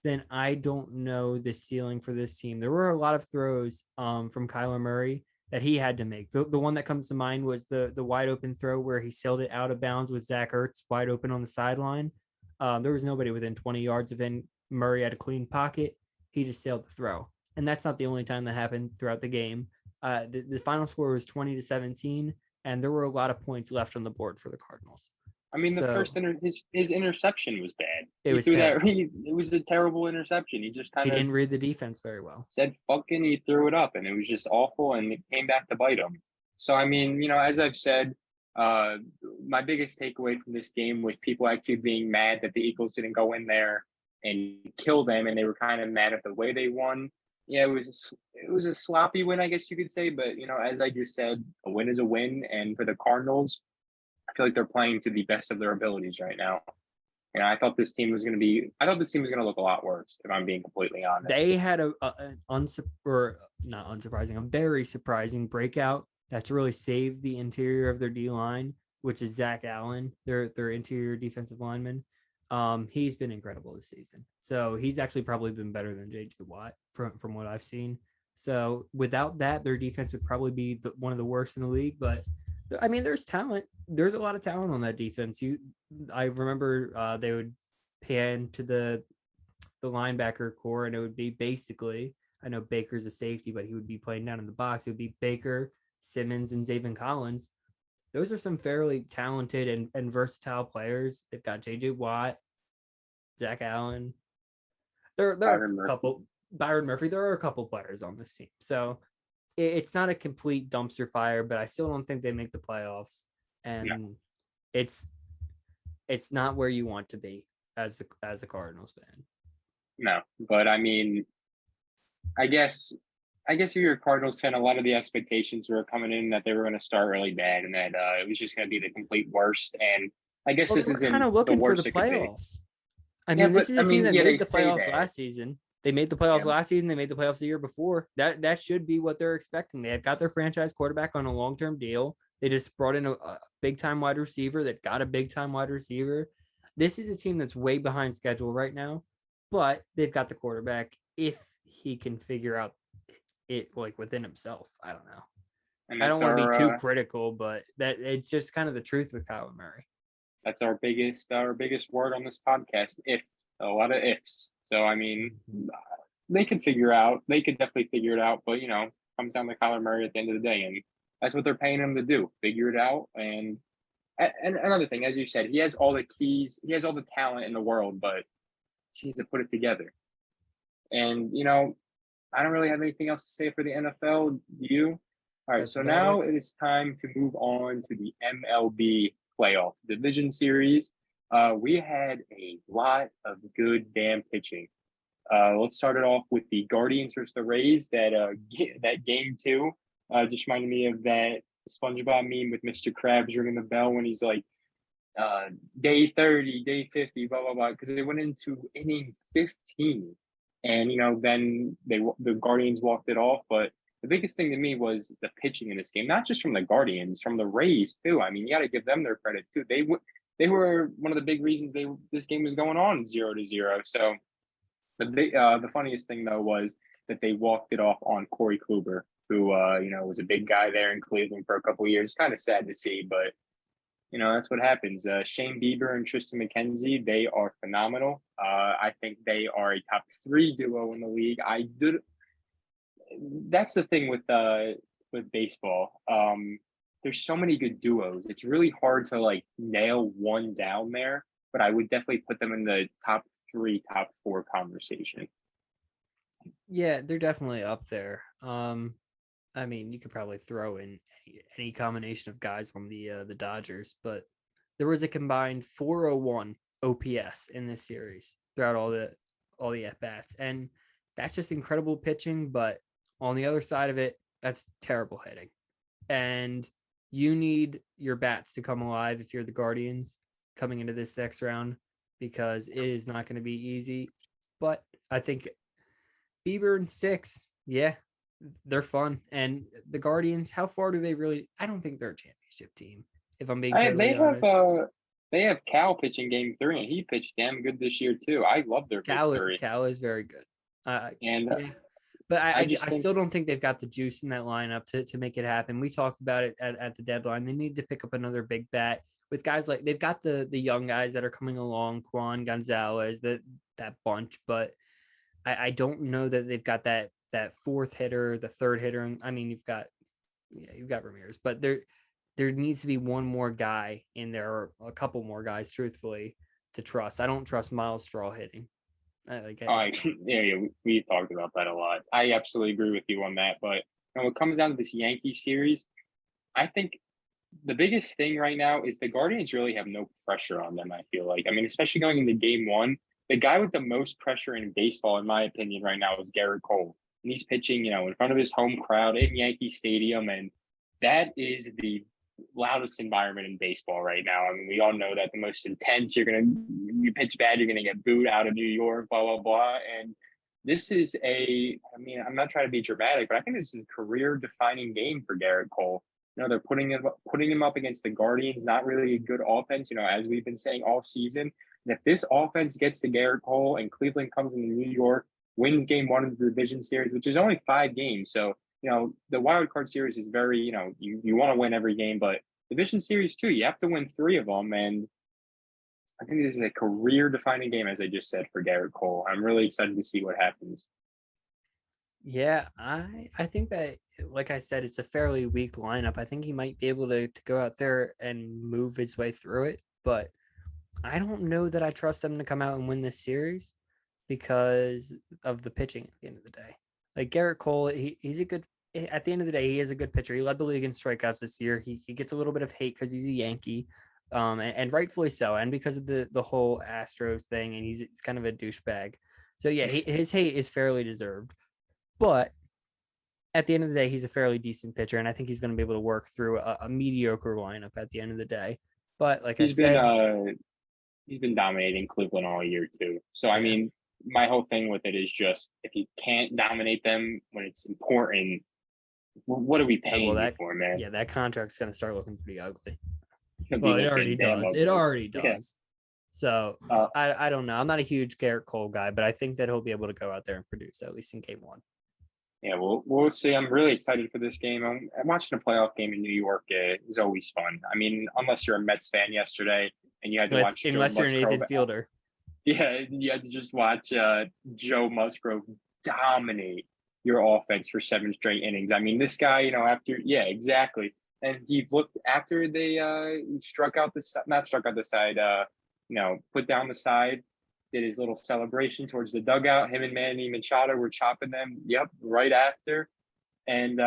then I don't know the ceiling for this team. There were a lot of throws from Kyler Murray that he had to make. The one that comes to mind was the wide open throw where he sailed it out of bounds with Zach Ertz wide open on the sideline. There was nobody within 20 yards of him. Murray had a clean pocket. He just sailed the throw. And that's not the only time that happened throughout the game. The final score was 20-17, and there were a lot of points left on the board for the Cardinals. I mean, the first his interception was bad. It was a terrible interception. He just he didn't read the defense very well. Said fucking, he threw it up, and it was just awful, and it came back to bite him. So I mean, as I've said, my biggest takeaway from this game was people actually being mad that the Eagles didn't go in there and kill them, and they were kind of mad at the way they won. Yeah, it was a sloppy win, I guess you could say, but as I just said, a win is a win, and for the Cardinals, I feel like they're playing to the best of their abilities right now. And I thought this team was going to look a lot worse, if I'm being completely honest. They had a very surprising breakout that's really saved the interior of their D line, which is Zach Allen, their interior defensive lineman. He's been incredible this season. So he's actually probably been better than JJ Watt from what I've seen. So without that, their defense would probably be one of the worst in the league. But I mean, there's talent. There's a lot of talent on that defense. I remember they would pan to the linebacker core, and it would be basically, I know Baker's a safety, but he would be playing down in the box. It would be Baker, Simmons, and Zaven Collins. Those are some fairly talented and versatile players. They've got JJ Watt, Zach Allen. There are a couple. Byron Murphy. There are a couple players on this team. So it's not a complete dumpster fire, but I still don't think they make the playoffs. And it's not where you want to be as a Cardinals fan. No, but I mean, I guess if you're a Cardinals fan, a lot of the expectations were coming in that they were going to start really bad and that it was just going to be the complete worst. And I guess this isn't kind of looking the worst for the playoffs. I mean, this is a team that made the playoffs last season. They made the playoffs last season. They made the playoffs the year before. That should be what they're expecting. They have got their franchise quarterback on a long-term deal. They just brought in a big-time wide receiver that got a big-time wide receiver. This is a team that's way behind schedule right now, but they've got the quarterback if he can figure out it like within himself. I don't know. And I don't want to be too critical, but that it's just kind of the truth with Kyler Murray. That's our biggest word on this podcast. If a lot of ifs. So I mean, they could definitely figure it out. But comes down to Kyler Murray at the end of the day, and that's what they're paying him to do. Figure it out. And And another thing, as you said, he has all the keys, he has all the talent in the world, but he needs to put it together. And I don't really have anything else to say for the NFL. Do you? All right, That's so about it. now it is time to move on to the MLB Playoffs Division Series. We had a lot of good damn pitching. Let's start it off with the Guardians versus the Rays. That game two just reminded me of that SpongeBob meme with Mr. Krabs ringing the bell when he's like, day 30, day 50, blah blah blah, because they went into inning 15, and then the Guardians walked it off. But the biggest thing to me was the pitching in this game, not just from the Guardians, from the Rays too. I mean, you got to give them their credit too. They were one of the big reasons this game was going on 0-0. So the funniest thing though was that they walked it off on Corey Kluber, who was a big guy there in Cleveland for a couple of years. Kind of sad to see, but that's what happens. Shane Bieber and Tristan McKenzie, they are phenomenal. I think they are a top 3 duo in the league. That's the thing with baseball. There's so many good duos. It's really hard to like nail one down there, but I would definitely put them in the top 3, top 4 conversation. Yeah, they're definitely up there. I mean, you could probably throw in any combination of guys on the Dodgers, but there was a combined 401 OPS in this series throughout all the at bats, and that's just incredible pitching. But on the other side of it, that's terrible hitting, and you need your bats to come alive if you're the Guardians coming into this next round, because it is not going to be easy. But I think Bieber and Sticks, yeah, they're fun. And the Guardians, how far do they really? I don't think they're a championship team, if I'm being totally honest. They have Cal pitching game 3, and he pitched damn good this year too. I love their victory. Cal is very good. And yeah. But I think, still don't think they've got the juice in that lineup to make it happen. We talked about it at the deadline. They need to pick up another big bat with guys like they've got the young guys that are coming along, Juan Gonzalez, that bunch. But I don't know that they've got that fourth hitter, the third hitter. And I mean, you've got Ramirez, but there needs to be one more guy in there, or a couple more guys, truthfully, to trust. I don't trust Miles Straw hitting. We talked about that a lot. I absolutely agree with you on that. But when it comes down to this Yankees series, I think the biggest thing right now is the Guardians really have no pressure on them, I feel like. I mean, especially going into game 1, the guy with the most pressure in baseball, in my opinion, right now is Garrett Cole. And he's pitching, in front of his home crowd in Yankee Stadium. And that is the loudest environment in baseball right now. I mean, we all know that the most intense, you pitch bad, you're going to get booed out of New York, blah, blah, blah. And this is I'm not trying to be dramatic, but I think this is a career-defining game for Garrett Cole. They're putting him up against the Guardians, not really a good offense, as we've been saying all season. And if this offense gets to Garrett Cole and Cleveland comes into New York, wins game 1 of the division series, which is only 5 games. So, the wild card series is very, you want to win every game, but division series too, you have to win 3 of them. And I think this is a career defining game, as I just said, for Garrett Cole. I'm really excited to see what happens. Yeah, I think that, like I said, it's a fairly weak lineup. I think he might be able to go out there and move his way through it, but I don't know that I trust them to come out and win this series because of the pitching at the end of the day. Like Garrett Cole, he's a good, at the end of the day, he is a good pitcher. He led the league in strikeouts this year. He gets a little bit of hate because he's a Yankee, and rightfully so, and because of the whole Astros thing, and he's kind of a douchebag. So yeah, his hate is fairly deserved. But at the end of the day, he's a fairly decent pitcher, and I think he's going to be able to work through a mediocre lineup at the end of the day. But like he's been dominating Cleveland all year too. So I mean, my whole thing with it is just if you can't dominate them when it's important, what are we paying you for, man? Yeah, that contract's going to start looking pretty ugly. Well, it already does. It already does. Yeah. So I don't know. I'm not a huge Garrett Cole guy, but I think that he'll be able to go out there and produce at least in game 1. Yeah, we'll see. I'm really excited for this game. I'm watching a playoff game in New York is always fun. I mean, unless you're a Mets fan yesterday and you had to watch unless you're an Nathan Fielder. Yeah, you had to just watch Joe Musgrove dominate your offense for 7 straight innings. I mean, this guy, exactly. and he looked after they not struck out the side, put down the side, did his little celebration towards the dugout. Him and Manny Machado were chopping them. Yep, right after. And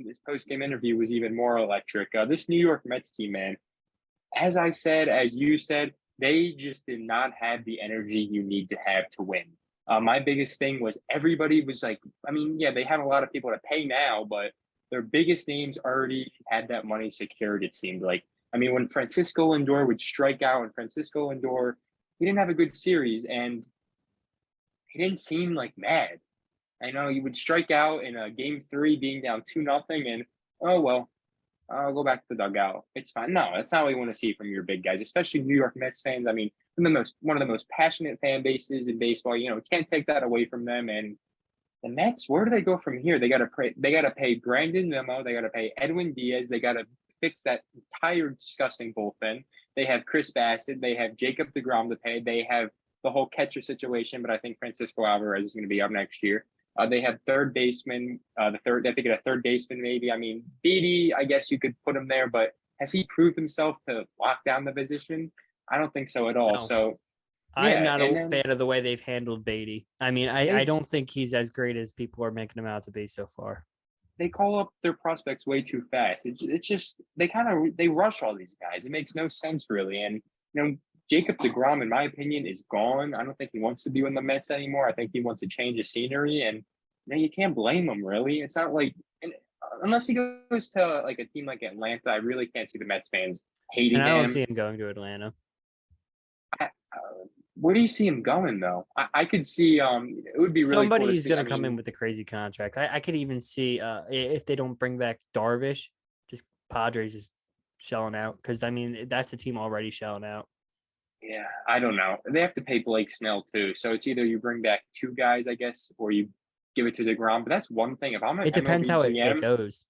his post-game interview was even more electric. This New York Mets team, man, as I said, as you said, they just did not have the energy you need to have to win. My biggest thing was everybody was like, I mean, yeah, they have a lot of people to pay now, but their biggest names already had that money secured, it seemed like. I mean, when Francisco Lindor would strike out, and Francisco Lindor, he didn't have a good series, and he didn't seem like mad. I know he would strike out in a game 3 being down 2-0, and oh well, I'll go back to the dugout. It's fine. No, that's not what you want to see from your big guys, especially New York Mets fans. I mean, one of the most passionate fan bases in baseball. Can't take that away from them. And the Mets, where do they go from here? They got to pay Brandon Nimmo. They got to pay Edwin Diaz. They got to fix that entire disgusting bullpen. They have Chris Bassett. They have Jacob deGrom to pay. They have the whole catcher situation, but I think Francisco Alvarez is going to be up next year. They have third baseman, I think a third baseman maybe. I mean, Beatty, I guess you could put him there, but has he proved himself to lock down the position? I don't think so at all. No. So, I'm not a fan of the way they've handled Beatty. I mean, I don't think he's as great as people are making him out to be so far. They call up their prospects way too fast. It's just they rush all these guys. It makes no sense really. And Jacob deGrom, in my opinion, is gone. I don't think he wants to be in the Mets anymore. I think he wants to change his scenery, and you can't blame him really. It's not like unless he goes to like a team like Atlanta, I really can't see the Mets fans hating him. And I don't see him going to Atlanta. Where do you see him going though? I could see it would be really somebody's cool going to come in with a crazy contract. I could even see if they don't bring back Darvish, just Padres is shelling out, because I mean that's a team already shelling out. Yeah, I don't know. They have to pay Blake Snell too, so it's either you bring back 2 guys, I guess, or you give it to deGrom. But that's one thing. If I'm an It depends MLB how GM, it goes.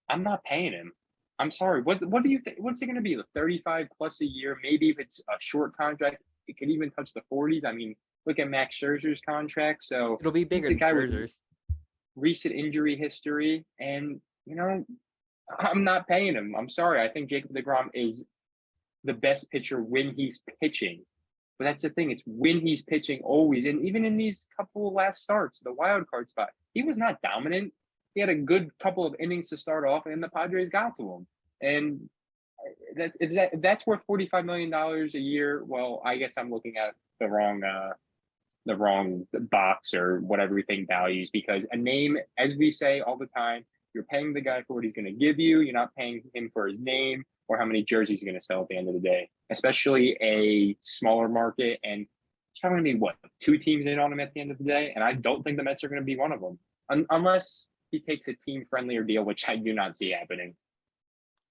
I'm not paying him. I'm sorry. What do you think? What's it going to be? 35 plus a year? Maybe if it's a short contract, it could even touch the 40s. I mean, look at Max Scherzer's contract. So It'll be bigger than Scherzer's. Recent injury history, and I'm not paying him. I'm sorry. I think Jacob deGrom is the best pitcher when he's pitching. But that's the thing. It's when he's pitching always. And even in these couple of last starts, the wild card spot, he was not dominant. He had a good couple of innings to start off, and the Padres got to him. And if that's worth $45 million a year, well, I guess I'm looking at the wrong box or what everything values, because a name, as we say all the time, you're paying the guy for what he's going to give you. You're not paying him for his name or how many jerseys he's going to sell at the end of the day, especially a smaller market. And it's probably going to be 2 teams in on him at the end of the day. And I don't think the Mets are going to be one of them unless he takes a team friendlier deal, which I do not see happening.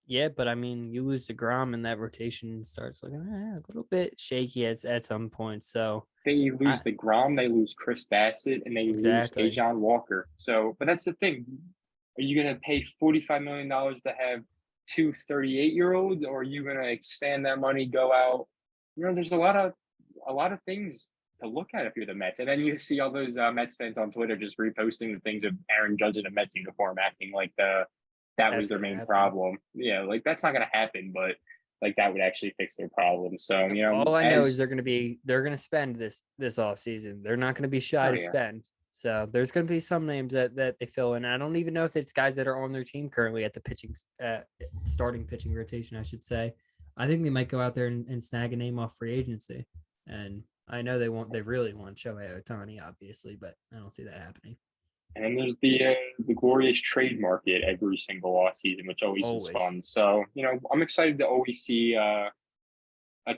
Yeah, but I mean, you lose deGrom and that rotation starts looking a little bit shaky at some point. So they lose deGrom, they lose Chris Bassett, and they lose Tajon Walker. So, but that's the thing. Are you going to pay $45 million to have 2 38-year-olds, or are you going to expand that money, go out? There's a lot of things to look at if you're the Mets. And then you see all those Mets fans on Twitter just reposting the things of Aaron Judge in a Mets uniform, acting like that was their main problem. Yeah, like that's not going to happen, but like that would actually fix their problem. So, all I know is they're going to spend this offseason. They're not going to be shy to spend. So there's going to be some names that they fill in. I don't even know if it's guys that are on their team currently at the starting pitching rotation, I should say. I think they might go out there and snag a name off free agency. And I know they really want Shohei Ohtani, obviously, but I don't see that happening. And then there's the glorious trade market every single offseason, which always is fun. So, I'm excited to always see a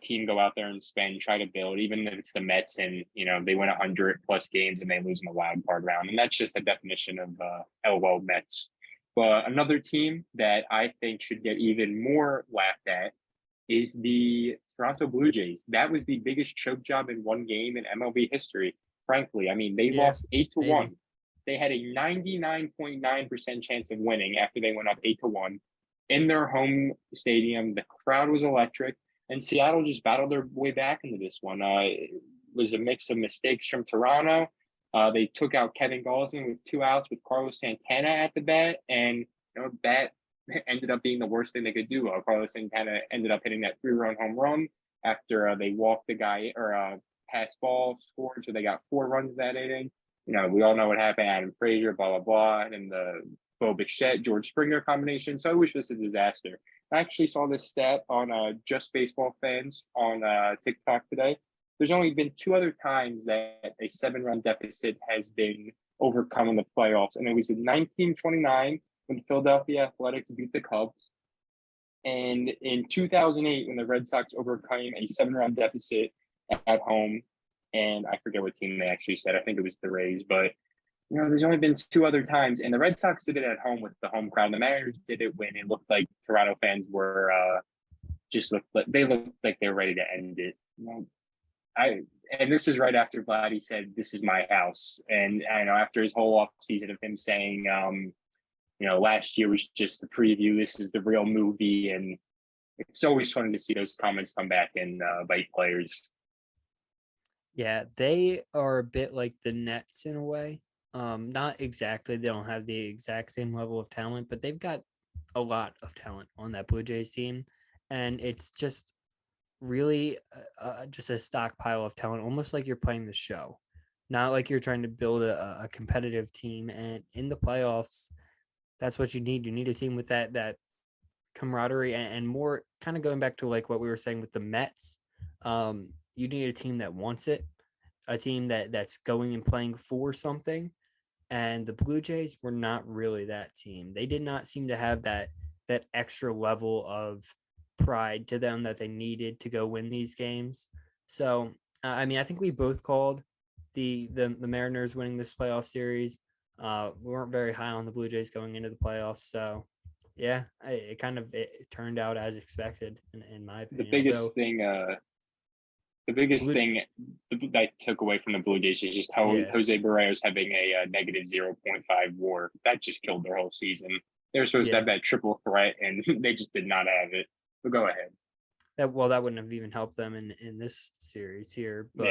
team go out there and spend, try to build, even if it's the Mets and, they win 100 plus games and they lose in the wild card round. And that's just the definition of LOL Mets. But another team that I think should get even more laughed at is the Toronto Blue Jays. That was the biggest choke job in one game in MLB history, frankly. I mean, they lost 8-1. They had a 99.9% chance of winning after they went up 8-1 in their home stadium. The crowd was electric, and Seattle just battled their way back into this one. It was a mix of mistakes from Toronto. They took out Kevin Gausman with 2 outs with Carlos Santana at the bat, and that ended up being the worst thing they could do. Carlos Santana ended up hitting that 3-run home run after they walked the guy or pass ball scored, so they got 4 runs that inning. We all know what happened. Adam Frazier, blah blah blah, and the Bo Bichette, George Springer combination. So it was just a disaster. I actually saw this stat on Just Baseball Fans on TikTok today. There's only been 2 other times that a 7-run deficit has been overcome in the playoffs, and it was in 1929 when the Philadelphia Athletics beat the Cubs, and in 2008 when the Red Sox overcame a 7-run deficit at home, and I forget what team they actually said. I think it was the Rays, but there's only been 2 other times, and the Red Sox did it at home with the home crowd. The Mariners did it when it looked like Toronto fans were looked like they were ready to end it. And this is right after Vladdy said, "This is my house," and I know after his whole offseason of him saying, last year was just the preview. This is the real movie, and it's always fun to see those comments come back and bite players. Yeah, they are a bit like the Nets in a way. Not exactly. They don't have the exact same level of talent, but they've got a lot of talent on that Blue Jays team, and it's just really just a stockpile of talent, almost like you're playing the show, not like you're trying to build a competitive team. And in the playoffs, that's what you need. You need a team with that camaraderie and more, kind of going back to like what we were saying with the Mets. You need a team that wants it, a team that's going and playing for something. And the Blue Jays were not really that team. They did not seem to have that extra level of pride to them that they needed to go win these games. So, I think we both called the Mariners winning this playoff series. We weren't very high on the Blue Jays going into the playoffs. So, yeah, it turned out as expected, in my opinion. The biggest thing that I took away from the Blue Jays is just how Jose Barrios having a negative 0.5 WAR. That just killed their whole season. They were supposed to have that triple threat, and they just did not have it. But go ahead. That wouldn't have even helped them in this series here. But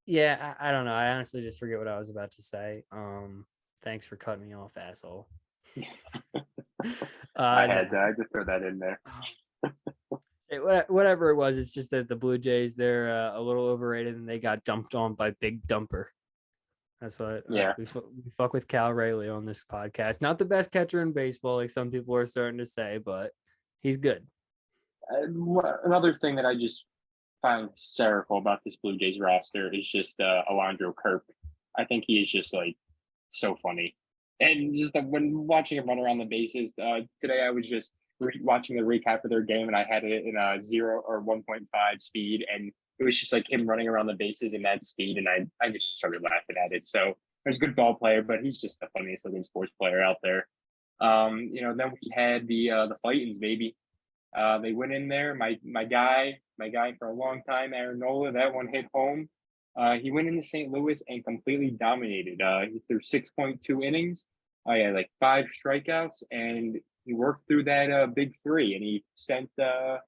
I don't know. I honestly just forget what I was about to say. Thanks for cutting me off, asshole. I had to throw that in there. Whatever it was, it's just that the Blue Jays, they're a little overrated, and they got dumped on by Big Dumper. That's what. We fuck with Cal Rayleigh on this podcast. Not the best catcher in baseball, like some people are starting to say, but he's good. Another thing that I just find hysterical about this Blue Jays roster is just Alondro Kirk. I think he is just like so funny, and just that when watching him run around the bases today, I was just watching the recap of their game, and I had it in a 0 or 1.5 speed, and it was just like him running around the bases in that speed, and I just started laughing at it. So he's a good ball player, but he's just the funniest looking sports player out there. Then we had the Titans, baby. They went in there. My guy for a long time, Aaron Nola, that one hit home. He went into St. Louis and completely dominated. He threw 6.2 innings. He had like 5 strikeouts, and he worked through that big 3, and he sent the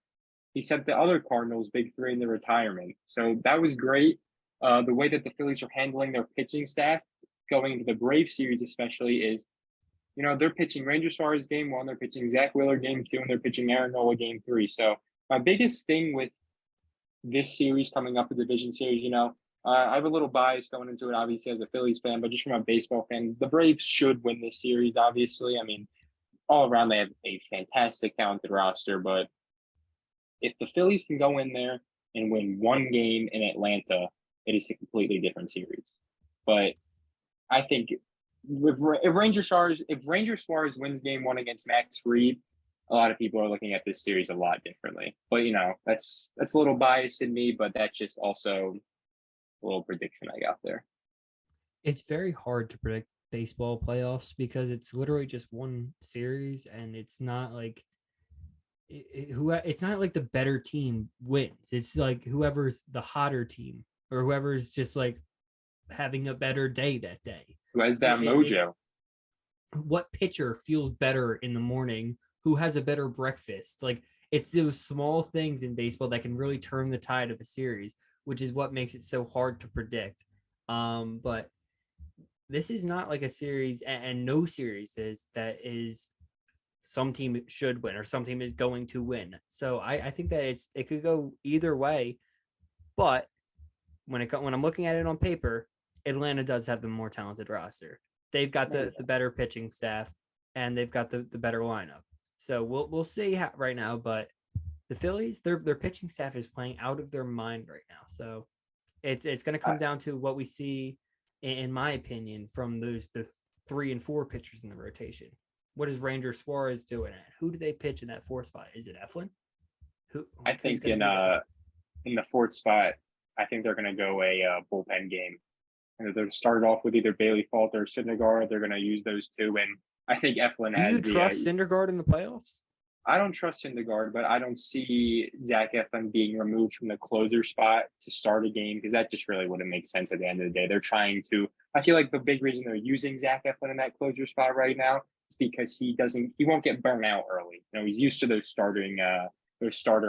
other Cardinals big 3 into retirement. So that was great. The way that the Phillies are handling their pitching staff going into the Braves series, especially, is they're pitching Ranger Suarez game 1, they're pitching Zach Wheeler game 2, and they're pitching Aaron Nola game 3. So my biggest thing with this series coming up, the division series, I have a little bias going into it, obviously, as a Phillies fan, but just from a baseball fan, the Braves should win this series, obviously. I mean, all around, they have a fantastic, talented roster, but if the Phillies can go in there and win one game in Atlanta, it is a completely different series. But I think if Ranger Suarez wins game 1 against Max Fried, a lot of people are looking at this series a lot differently. But that's a little biased in me, but that's just also a little prediction I got there. It's very hard to predict baseball playoffs because it's literally just one series, and it's not like it's not like the better team wins. It's like whoever's the hotter team, or whoever's just like having a better day that day. Who has that mojo? What pitcher feels better in the morning? Who has a better breakfast? Like, it's those small things in baseball that can really turn the tide of a series, which is what makes it so hard to predict. But this is not like a series, and no series is some team should win or some team is going to win. So I think that it could go either way. But when I'm looking at it on paper, Atlanta does have the more talented roster. They've got the better pitching staff and they've got the better lineup. So we'll see how, right now, but the Phillies, their pitching staff is playing out of their mind right now. So it's going to come down to what we see, in my opinion, from the 3 and 4 pitchers in the rotation. What is Ranger Suarez doing at? Who do they pitch in that 4th spot? Is it Eflin? I think in the 4th spot, I think they're going to go a bullpen game. And they'll start off with either Bailey Falter or Syndergaard. They're going to use those two. And I think Eflin has Do you trust Syndergaard in the playoffs? I don't trust Syndergaard, but I don't see Zach Eflin being removed from the closer spot to start a game because that just really wouldn't make sense at the end of the day. They're trying to – I feel like the big reason they're using Zach Eflin in that closer spot right now is because he won't get burnt out early. You know, he's used to those starter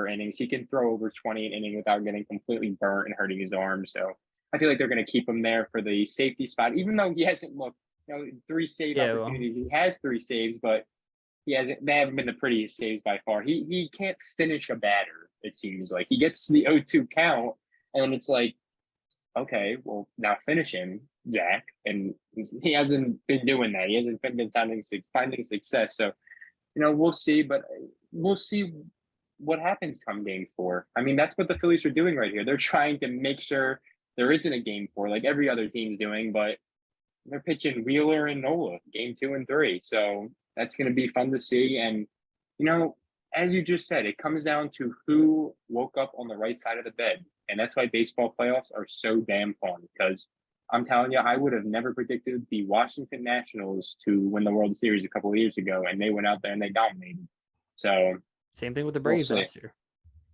innings. He can throw over 20 an inning without getting completely burnt and hurting his arm. So I feel like they're going to keep him there for the safety spot, even though he hasn't looked, 3 save opportunities. He has 3 saves, but they haven't been the prettiest saves by far. He can't finish a batter, it seems like. He gets the 0-2 count, and it's like, okay, well, now finish him, Zach. And he hasn't been doing that. He hasn't been finding success. So, we'll see, but we'll see what happens come game 4. I mean, that's what the Phillies are doing right here. They're trying to make sure there isn't a game 4 like every other team's doing, but they're pitching Wheeler and Nola game 2 and 3. So that's going to be fun to see. And, as you just said, it comes down to who woke up on the right side of the bed. And that's why baseball playoffs are so damn fun, because I'm telling you, I would have never predicted the Washington Nationals to win the World Series a couple of years ago, and they went out there and they dominated. So same thing with the Braves last year.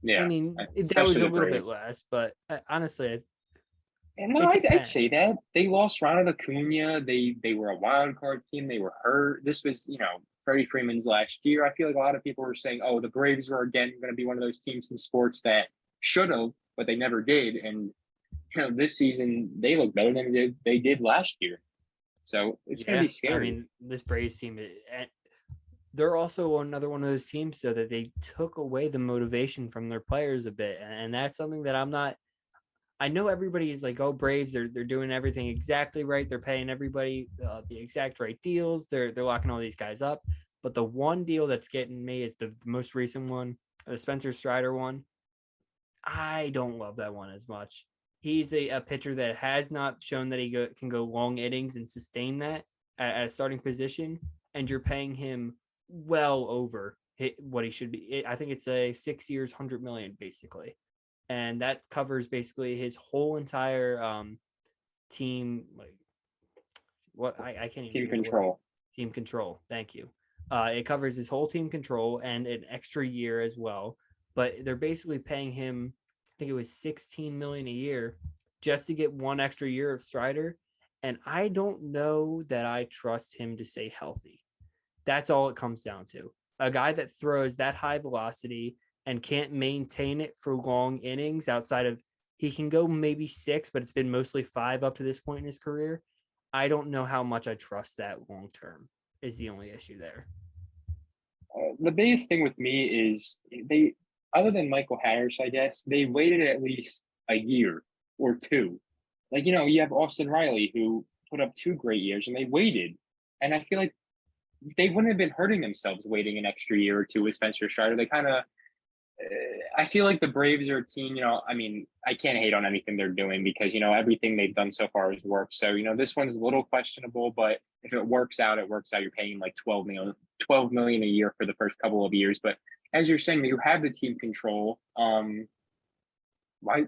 Yeah. I mean, that was a little bit less, but honestly, I'd say that they lost Ronald Acuna. They were a wild card team. They were hurt. This was, Freddie Freeman's last year. I feel like a lot of people were saying, oh, the Braves were again going to be one of those teams in sports that should have, but they never did. And, this season they look better than they did last year. So it's going to be scary. I mean, this Braves team, they're also another one of those teams so that they took away the motivation from their players a bit. And that's something that I know everybody is like, oh, Braves, they're doing everything exactly right. They're paying everybody the exact right deals. They're locking all these guys up. But the one deal that's getting me is the most recent one, the Spencer Strider one. I don't love that one as much. He's a pitcher that has not shown that he can go long innings and sustain that at a starting position. And you're paying him well over what he should be. I think it's a 6 years, $100 million, basically. And that covers basically his whole entire team. Like what I can't even team control. Team control. Thank you. It covers his whole team control and an extra year as well. But they're basically paying him, I think it was $16 million a year, just to get one extra year of Strider. And I don't know that I trust him to stay healthy. That's all it comes down to. A guy that throws that high velocity and can't maintain it for long innings outside of, he can go maybe 6, but it's been mostly 5 up to this point in his career. I don't know how much I trust that long term is the only issue there. The biggest thing with me is they, other than Michael Harris, I guess, they waited at least a year or 2. Like, you have Austin Riley who put up 2 great years and they waited. And I feel like they wouldn't have been hurting themselves waiting an extra year or 2 with Spencer Strider. They kind of, I feel like the Braves are a team, I mean, I can't hate on anything they're doing because, everything they've done so far has worked. So, this one's a little questionable, but if it works out, it works out. You're paying like $12 million a year for the first couple of years. But as you're saying, you have the team control. Why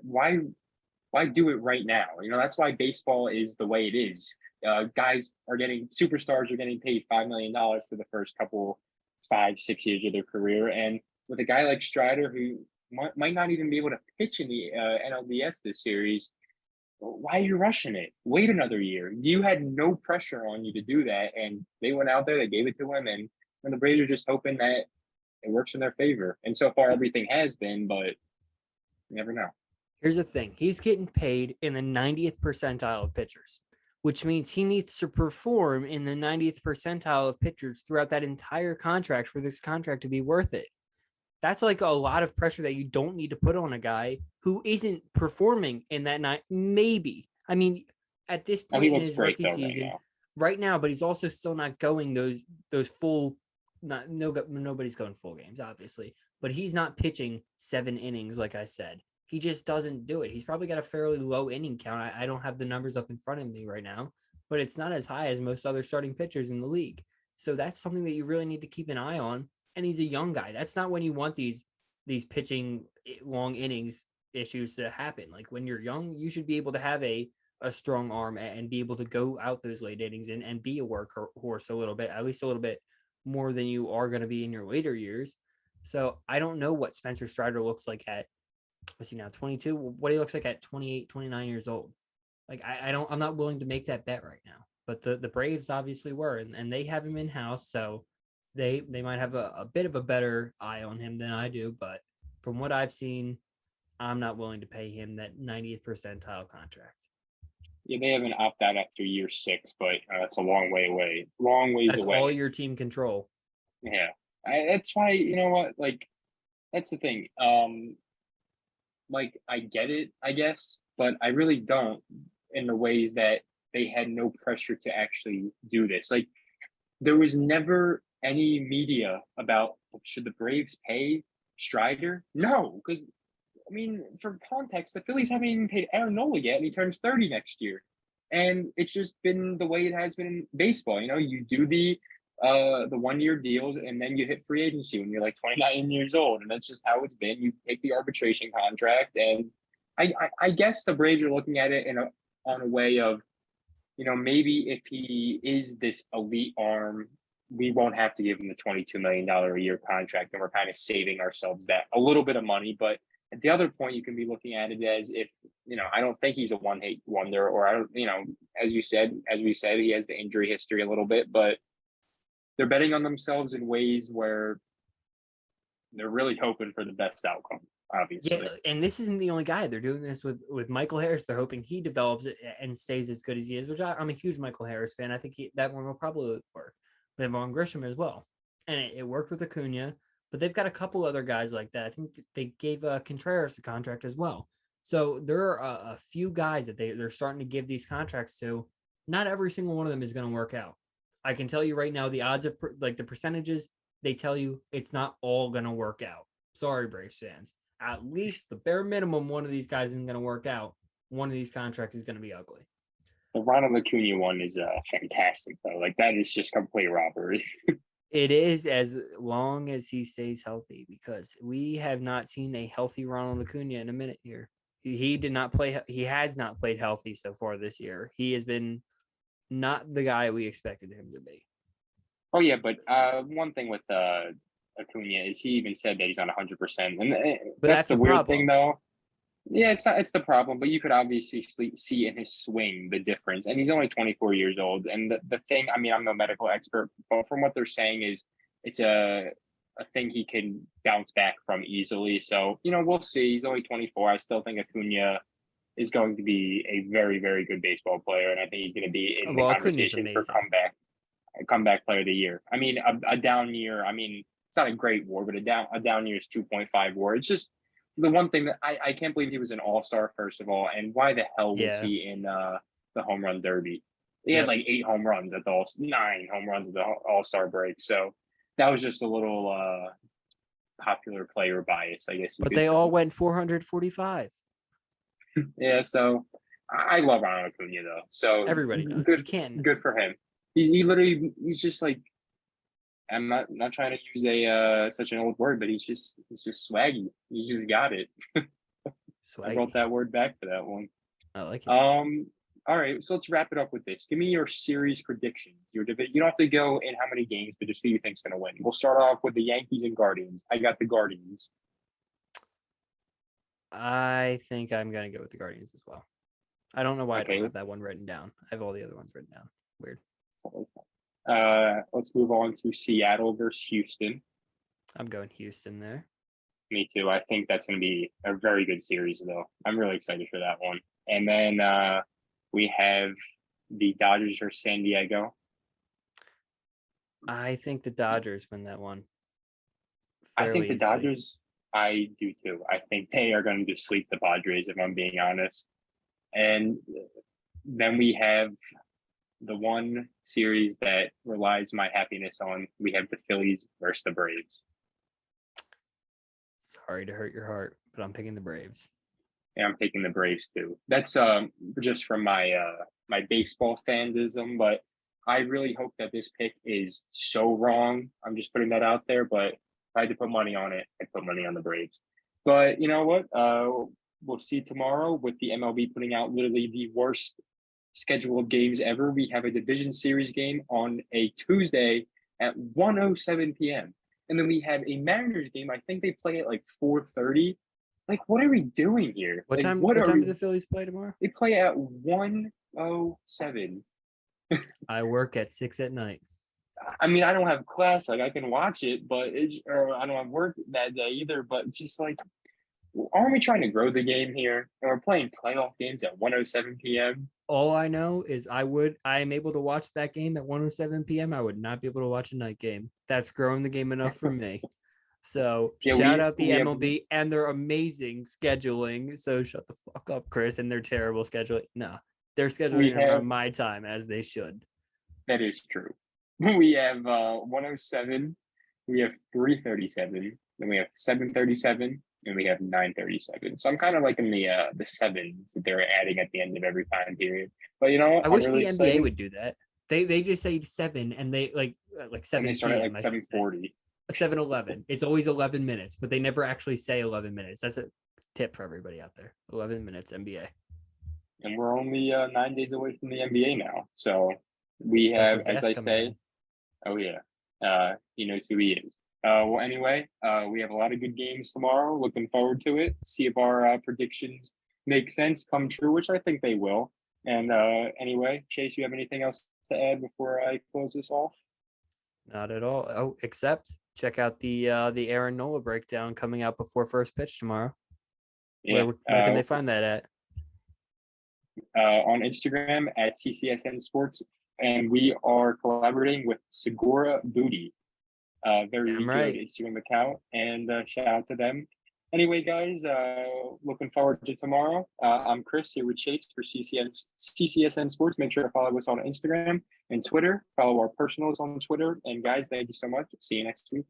do it right now? That's why baseball is the way it is. Superstars are getting paid $5 million for the first couple 5-6 years of their career. And with a guy like Strider, who might not even be able to pitch in the NLDS this series, why are you rushing it? Wait another year. You had no pressure on you to do that, and they went out there, they gave it to him, and the Braves are just hoping that it works in their favor. And so far, everything has been, but you never know. Here's the thing. He's getting paid in the 90th percentile of pitchers. which means he needs to perform in the 90th percentile of pitchers throughout that entire contract for this contract to be worth it. That's like a lot of pressure that you don't need to put on a guy who isn't performing in that night. Maybe. I mean, at this Oh, he point in looks his great rookie though season, right now, but he's also still not going those full. Nobody's going full games, obviously, but he's not pitching 7 innings, like I said. He just doesn't do it. He's probably got a fairly low inning count. I don't have the numbers up in front of me right now, but it's not as high as most other starting pitchers in the league. So that's something that you really need to keep an eye on. And he's a young guy. That's not when you want these pitching long innings issues to happen. Like when you're young, you should be able to have a strong arm and be able to go out those late innings and be a workhorse a little bit, at least a little bit more than you are going to be in your later years. So I don't know what Spencer Strider looks like at, what's he now, 22? What he looks like at 28, 29 years old. Like I'm not willing to make that bet right now. But the Braves obviously were, and they have him in house, so they might have a bit of a better eye on him than I do. But from what I've seen, I'm not willing to pay him that 90th percentile contract. Yeah, they have an opt out after year 6, but that's a long way away. Long ways That's away. all your team control. Yeah, that's why, you know what? Like, that's the thing. Like, I get it, I guess, but I really don't, in the ways that they had no pressure to actually do this. Like, there was never any media about, should the Braves pay Strider? No, because I mean, for context, the Phillies haven't even paid Aaron Nola yet, and he turns 30 next year. And it's just been the way it has been in baseball. You know, you do the 1-year deals, and then you hit free agency when you're like 29 years old, and that's just how it's been. You take the arbitration contract, and I guess the Braves are looking at it on a way of, you know, maybe if he is this elite arm, we won't have to give him the $22 million a year contract, and we're kind of saving ourselves that a little bit of money. But at the other point, you can be looking at it as if, you know, I don't think he's a one-hit wonder, or I don't, you know, as we said, he has the injury history a little bit, but they're betting on themselves in ways where they're really hoping for the best outcome, obviously. Yeah, and this isn't the only guy. They're doing this with Michael Harris. They're hoping he develops it and stays as good as he is, which I'm a huge Michael Harris fan. I think that one will probably work. They have Vaughn Grisham as well, and it worked with Acuna. But they've got a couple other guys like that. I think they gave Contreras a contract as well. So there are a few guys that they're starting to give these contracts to. Not every single one of them is going to work out. I can tell you right now, the odds of like the percentages, they tell you it's not all going to work out. Sorry, Braves fans. At least the bare minimum, one of these guys isn't going to work out. One of these contracts is going to be ugly. The Ronald Acuna one is fantastic, though. Like, that is just complete robbery. It is, as long as he stays healthy, because we have not seen a healthy Ronald Acuna in a minute here. He did not play. He has not played healthy so far this year. He has been not the guy we expected him to be. Oh yeah, but one thing with Acuna is he even said that he's not 100%, and But that's the weird problem. thing, though. Yeah, it's the problem, but you could obviously see in his swing the difference, and he's only 24 years old. And the thing, I mean, I'm no medical expert, but from what they're saying is it's a thing he can bounce back from easily. So, you know, we'll see. He's only 24. I still think Acuna is going to be a very, very good baseball player, and I think he's going to be in the conversation for comeback player of the year. I mean, a down year. I mean, it's not a great WAR, but a down year is 2.5 WAR. It's just the one thing that I can't believe he was an all-star, first of all, and why the hell was he in the home run derby? He had like 9 home runs at the all-star break. So that was just a little popular player bias, I guess. But they all went 445. Yeah, so I love Ronald Acuna, though. So everybody does. Good for him. He's just like, I'm not trying to use a such an old word, but he's just swaggy. He's just got it. I brought that word back for that one. I like it. All right, so let's wrap it up with this. Give me your series predictions. You don't have to go in how many games, but just who you think's going to win. We'll start off with the Yankees and Guardians. I got the Guardians. I think I'm going to go with the Guardians as well. I don't know why I don't have that one written down. I have all the other ones written down. Weird. Let's move on to Seattle versus Houston. I'm going Houston there. Me too. I think that's going to be a very good series, though. I'm really excited for that one. And then we have the Dodgers or San Diego. I think the Dodgers win that one. I think Fairly the easily. Dodgers, I do too. I think they are going to sweep the Padres, if I'm being honest. And then we have the one series that relies my happiness on. We have the Phillies versus the Braves. Sorry to hurt your heart, but I'm picking the Braves. And I'm taking the Braves too. That's just from my my baseball fandism, but I really hope that this pick is so wrong. I'm just putting that out there, but if I had to put money on it, I'd put money on the Braves. But you know what? We'll see tomorrow with the MLB putting out literally the worst schedule of games ever. We have a division series game on a Tuesday at 1:07 p.m. And then we have a Mariners game. I think they play at like 4:30. Like, what are we doing here? What Like, time? what What are time we? do the Phillies play tomorrow? They play at 1:07. I work at 6 at night. I mean, I don't have class. Like, I can watch it, but or I don't have work that day either. But it's just like, aren't we trying to grow the game here? And we're playing playoff games at 1:07 p.m. All I know is I am able to watch that game at 1:07 p.m. I would not be able to watch a night game. That's growing the game enough for me. So Yeah, shout out the we have- MLB and their amazing scheduling. So shut the fuck up, Chris, and their terrible scheduling. No, they're scheduling around my time as they should. That is true. We have 1:07, we have 3:37, then we have 7:37, and we have 9:37. So I'm kind of like in the sevens that they're adding at the end of every time period. But you know what? I I'm wish really the NBA excited. would do that. They just say 7 and they like 7 And they start at PM, like 7:40. 7:11. It's always 11 minutes, but they never actually say 11 minutes. That's a tip for everybody out there. 11 minutes NBA. And we're only 9 days away from the NBA now. So we have, Special as I guest coming say, in. oh yeah, he knows who he is. Well, anyway, we have a lot of good games tomorrow. Looking forward to it. See if our predictions make sense, come true, which I think they will. And anyway, Chase, you have anything else to add before I close this off? Not at all. Oh, except check out the Aaron Nola breakdown coming out before first pitch tomorrow. Yeah, Where can they find that at? On Instagram at CCSN Sports, and we are collaborating with Segura Booty. Very good Instagram account, and shout out to them. Anyway, guys, looking forward to tomorrow. I'm Chris here with Chase for CCSN Sports. Make sure to follow us on Instagram and Twitter. Follow our personals on Twitter. And guys, thank you so much. See you next week.